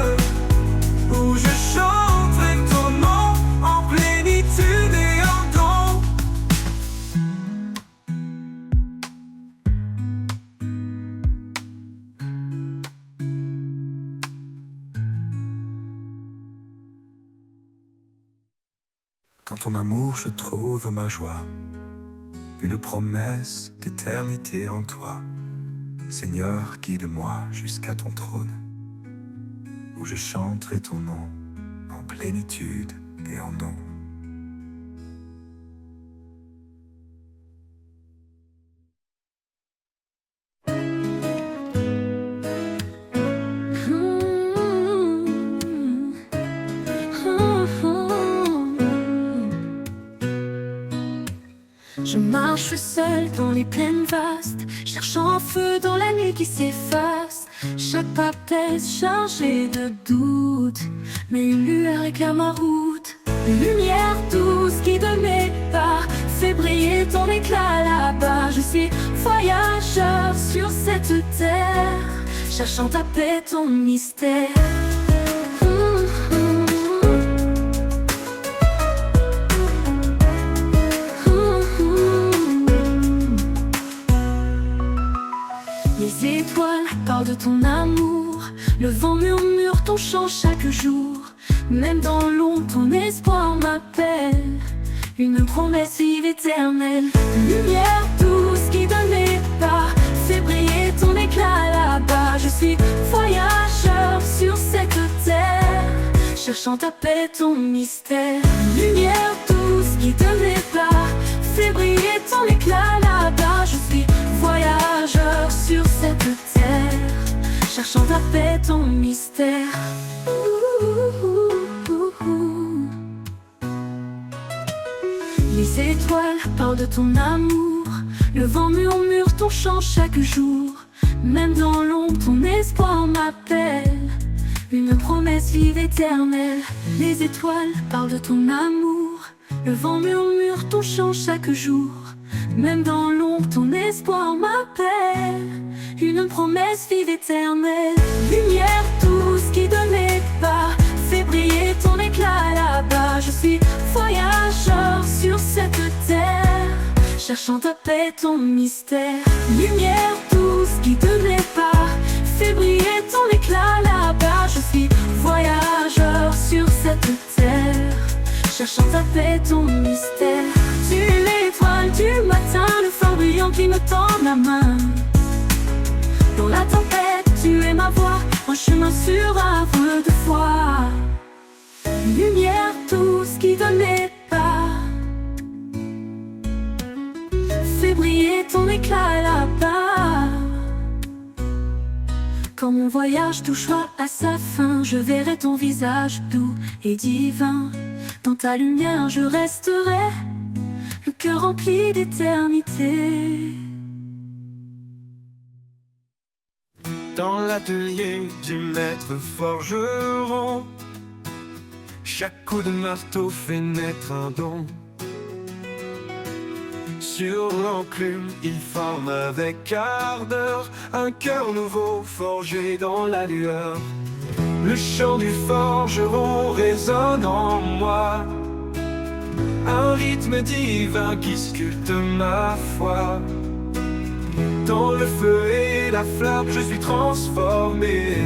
S2: où je chanterai ton nom en plénitude et en don. Dans ton amour je trouve ma joie, une promesse d'éternité en toi. Seigneur, guide-moi jusqu'à ton trône, où je chanterai ton nom en plénitude et en don.
S3: je suis seul dans les plaines vastes, cherchant un feu dans la nuit qui s'efface. Chaque pas pèse chargé de doutes, mais une lueur éclaire ma route. Une lumière douce qui de mes pas fait briller ton éclat là-bas. Je suis voyageur sur cette terre, cherchant ta paix, ton mystère. Les étoiles parlent de ton amour, le vent murmure ton chant chaque jour. Même dans l'ombre, ton espoir m'appelle, une promesse vive éternelle. Une lumière douce qui donne mes pas fait briller ton éclat là-bas. Je suis voyageur sur cette terre, cherchant ta paix, ton mystère. Une lumière douce qui donne mes pas fait briller ton éclat là-bas. Je suis voyageur sur cette terre, cherchant ta paix, ton mystère. Les étoiles parlent de ton amour, le vent murmure ton chant chaque jour. Même dans l'ombre, ton espoir m'appelle, une promesse vive éternelle. Les étoiles parlent de ton amour, le vent murmure ton chant chaque jour. Même dans l'ombre, ton espoir m'appelle, une promesse vive éternelle. Lumière douce qui de mes pas fait briller ton éclat là-bas. Je suis voyageur sur cette terre, cherchant ta paix, ton mystère. Lumière douce qui de mes pas fait briller ton éclat là-bas. Je suis voyageur sur cette terre, cherchant ta paix, ton mystère. Tu es l'étoile du matin, le phare brillant qui me tend la main. Dans la tempête, tu es ma voix, un chemin sur havre de foi. Une lumière douce qui donne mes pas fait briller ton éclat là-bas. Quand mon voyage touchera à sa fin, je verrai ton visage doux et divin. Dans ta lumière je resterai, le cœur rempli d'éternité.
S2: Dans l'atelier du maître forgeron, chaque coup de marteau fait naître un don. Sur l'enclume, il forme avec ardeur un cœur nouveau forgé dans la lueur. Le chant du forgeron résonne en moi, un rythme divin qui sculpte ma foi. Dans le feu et la flamme, je suis transformé.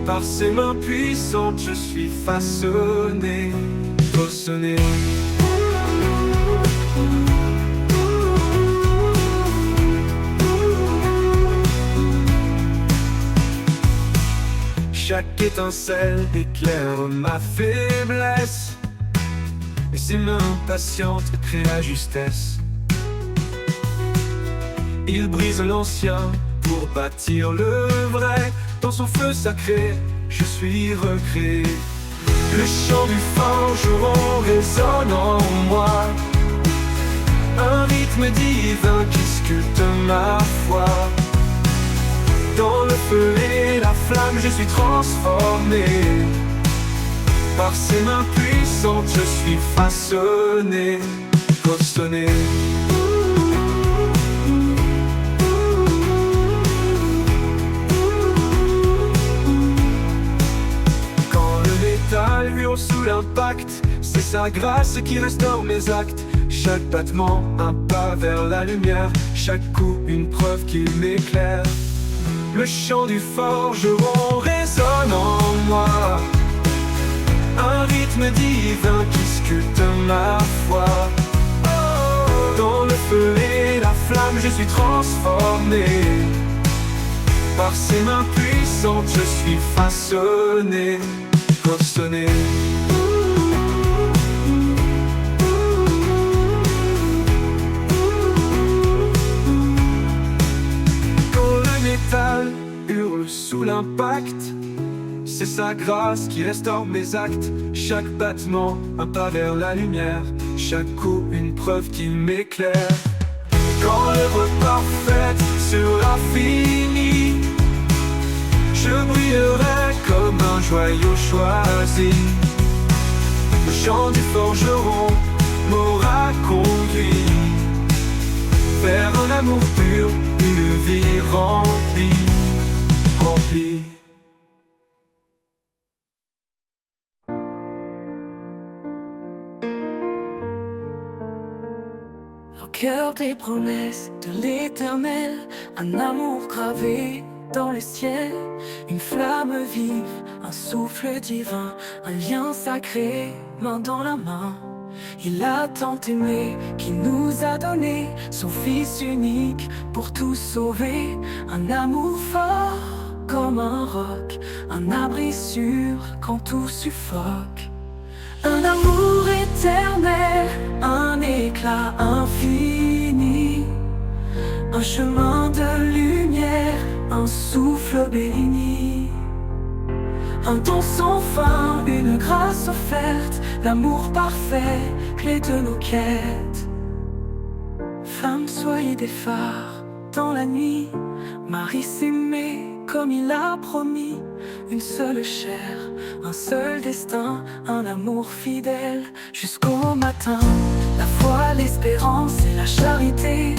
S2: Par ses mains puissantes, je suis façonné, façonné. Chaque étincelle éclaire ma faiblesse, et ses mains patientes créent la justesse. Il brise l'ancien pour bâtir le vrai. Dans son feu sacré, je suis recréé. Le chant du forgeron résonne en moi, un rythme divin qui sculpte ma foi. Dans le feu et la flamme, je suis transformé. Par ses mains puissantes, je suis façonné, façonné. Hurle sous l'impact, c'est sa grâce qui restaure mes actes. Chaque battement, un pas vers la lumière, chaque coup, une preuve qui m'éclaire. Le chant du forgeron résonne en moi, un rythme divin qui sculpte ma foi. Dans le feu et la flamme, je suis transformé. Par ses mains puissantes, je suis façonné, façonné. Quand le métal hurle sous l'impact, c'est sa grâce qui restaure mes actes. Chaque battement, un pas vers la lumière,
S1: chaque coup une preuve qu'il m'éclaire. Quand l'œuvre parfaite sera finie, je brillerai comme un joyau choisi. Le chant du forgeron m'aura conduit vers un amour pur, une vie remplie, remplie.
S2: Au cœur des promesses de l'Éternel, un amour gravé dans le ciel, une flamme vive, un souffle divin, un lien sacré, main dans la main. Il a tant aimé qu'il nous a donné son Fils unique pour tout sauver. Un amour fort comme un roc, un abri sûr quand tout suffoque. Un amour éternel, un éclat infini, un chemin de lumière, un souffle béni. Un don sans fin, une grâce offerte, l'amour parfait, clé de nos quêtes. Femmes, soyez des phares dans la nuit, Marie s'aimait comme il a promis. Une seule chair, un seul destin, un amour fidèle jusqu'au matin. La foi, l'espérance et la charité,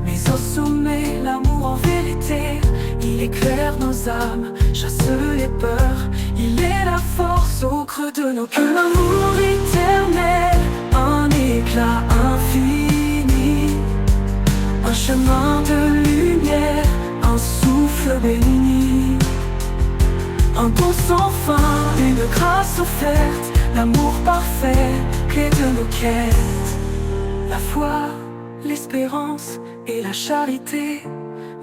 S2: mais au sommet, l'amour en vérité. Il éclaire nos âmes, chasse les peurs, il est la force au creux de nos cœurs. Un amour éternel, un éclat infini, un chemin de lumière, un souffle béni. Un don sans fin, une grâce offerte, l'amour parfait, clé de nos quêtes. La foi, l'espérance et la charité,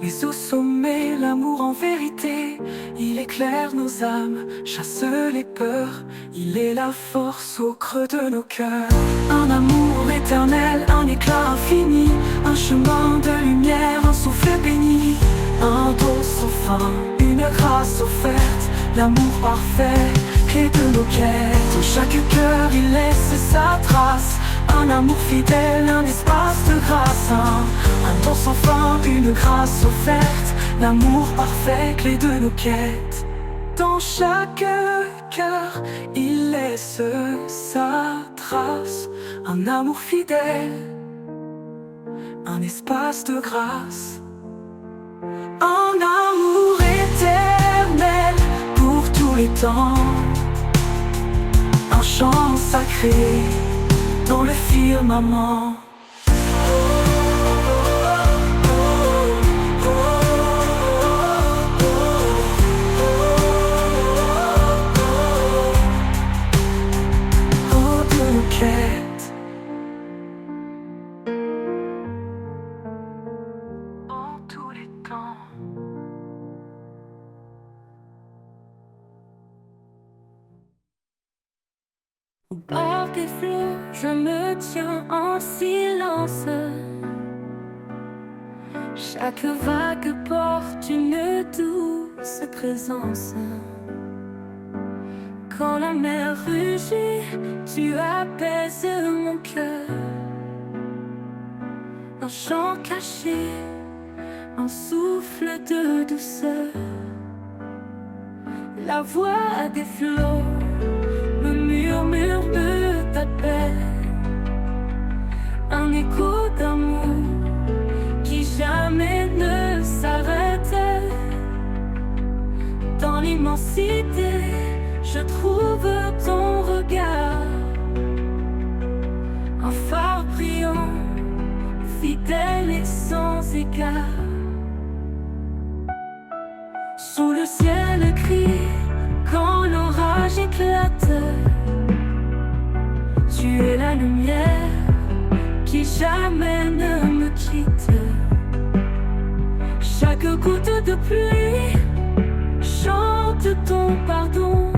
S2: mais au sommet, l'amour en vérité. Il éclaire nos âmes, chasse les peurs, il est la force au creux de nos cœurs. Un amour éternel, un éclat infini, un chemin de lumière, un souffle béni. Un don sans fin, une grâce offerte, l'amour parfait, clé de nos quêtes. Dans chaque cœur il laisse sa trace, un amour fidèle, un espace de grâce. Un don sans fin, une grâce offerte, l'amour parfait, clé de nos quêtes. Dans chaque cœur il laisse sa trace, un amour fidèle, un espace de grâce. Un amour éternel pour tous les temps, un chant sacré dans le firmament. Oh, de nos quêtes, en tous les temps. Au bord des flots, je me tiens en silence. Chaque vague porte une douce présence. Quand la mer rugit, tu apaises mon cœur. Un chant caché, un souffle de douceur. La voix des flots me murmure de t'appelle, un écho d'amour qui jamais ne s'arrête. Dans l'immensité, je trouve ton regard, un phare brillant, fidèle et sans égard. Sous le ciel gris, quand l'orage éclate, tu es la lumière qui jamais ne me quitte. Chaque goutte de pluie chante ton pardon,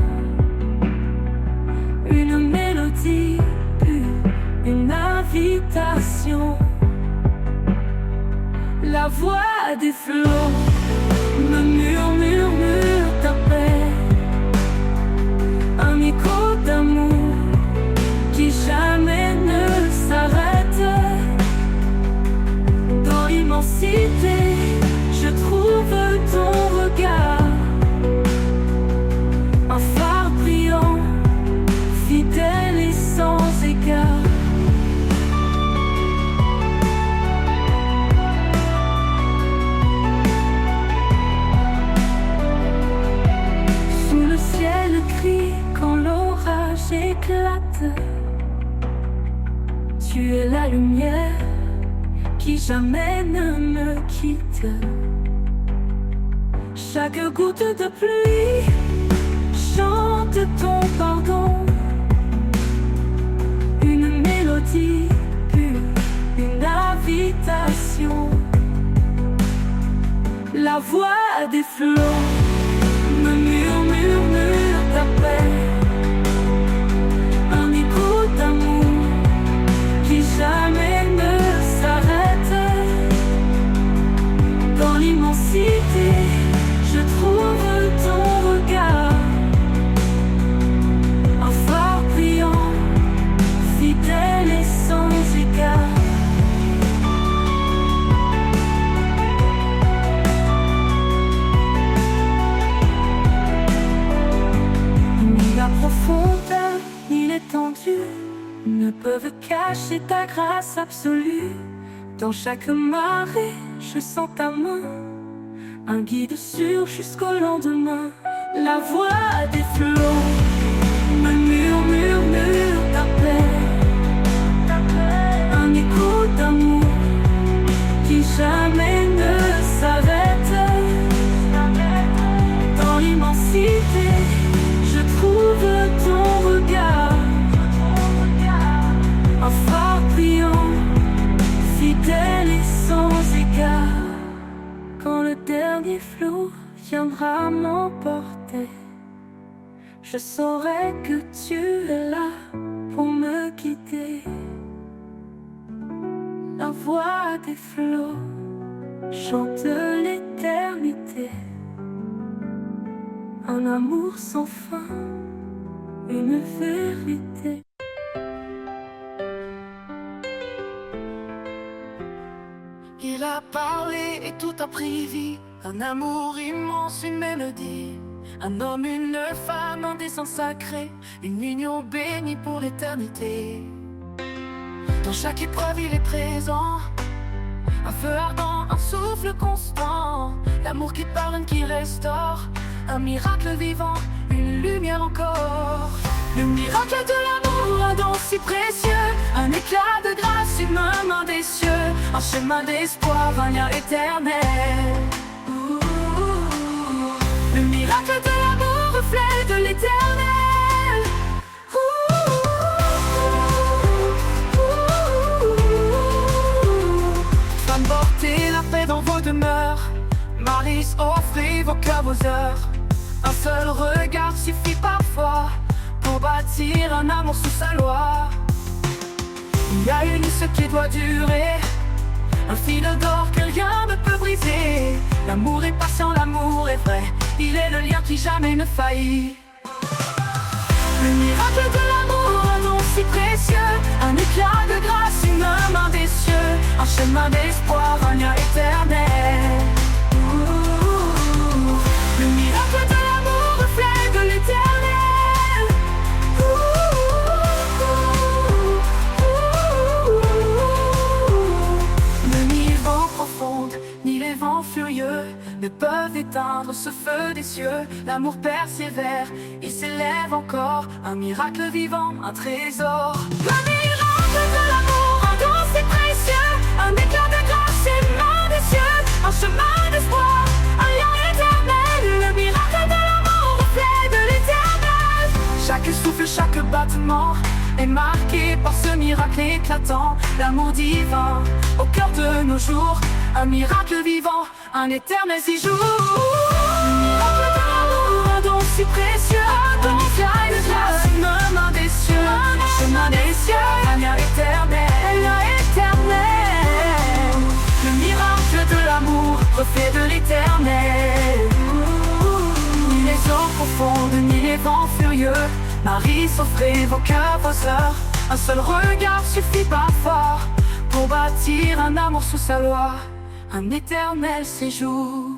S2: une mélodie pure, une invitation. La voix des flots me murmure ta paix, un écho d'amour qui jamais ne s'arrête.
S3: éclate. Tu es la lumière qui jamais ne me quitte. Chaque goutte de pluie chante ton pardon. Une mélodie pure, une invitation. La voix des flots me murmure ta paix. Un écho d'amour qui jamais ne s'arrête. Dans l'immensité, je trouve ton regard, un phare brillant, fidèle et sans égard. Ni la profondeur, ni l'étendue ne peuvent cacher ta grâce absolue. Dans chaque marée, je sens ta main, un guide sûr jusqu'au lendemain. La voix des flots me murmure ta paix. Un écho d'amour qui jamais ne s'arrête. Dans l'immensité, je trouve ton regard, un phare brillant, fidèle et sans égard. Quand le dernier flot viendra m'emporter, je saurai que tu es là pour me guider. La voix des flots chante l'éternité. Un amour sans fin, une vérité.
S2: Il a parlé et tout a pris vie. Un amour immense, une mélodie. Un homme, une femme, un dessein sacré. Une union bénie pour l'éternité. Dans chaque épreuve il est présent. Un feu ardent, un souffle constant. L'amour qui pardonne, qui restaure. Un miracle vivant, une lumière encore. Le miracle de l'amour, un don si précieux. Un éclat de grâce, une main des cieux. Un chemin d'espoir, un lien éternel. Le miracle de l'amour, reflet de l'éternel. Femme, portez la paix dans vos demeures. Malice, offrez vos cœurs, vos heures. Un seul regard suffit parfois pour bâtir un amour sous sa loi. Il y a une ce qui doit durer, un fil d'or que rien ne peut briser. L'amour est patient, l'amour est vrai, il est le lien qui jamais ne faillit. Le miracle de l'amour, un don si précieux. Un éclat de grâce, une main des cieux. Un chemin d'espoir, un lien éternel. Le miracle de l'amour, reflet de l'éternel. Ni les vents profonds, ni les vents furieux ne peuvent éteindre ce feu des cieux. L'amour persévère, il s'élève encore. Un miracle vivant, un trésor. Le miracle de l'amour, un don si précieux. Un éclat de grâce, une main des cieux. Un chemin d'espoir, un lien éternel. Le miracle de l'amour, reflet de l'éternel. Chaque souffle, chaque battement est marqué par ce miracle éclatant. L'amour divin au cœur de nos jours. Un miracle vivant, un éternel séjour. Le miracle de l'amour, un don si précieux. Un don de grâce, une main des cieux. Un chemin des cieux, un lien éternel. Un lien éternel. Le miracle de l'amour, reflet de l'éternel. Ni les eaux profondes, ni les vents furieux. Marie, s'offrez vos cœurs, vos heures. Un seul regard suffit parfois pour bâtir un amour sous sa loi. Un éternel séjour.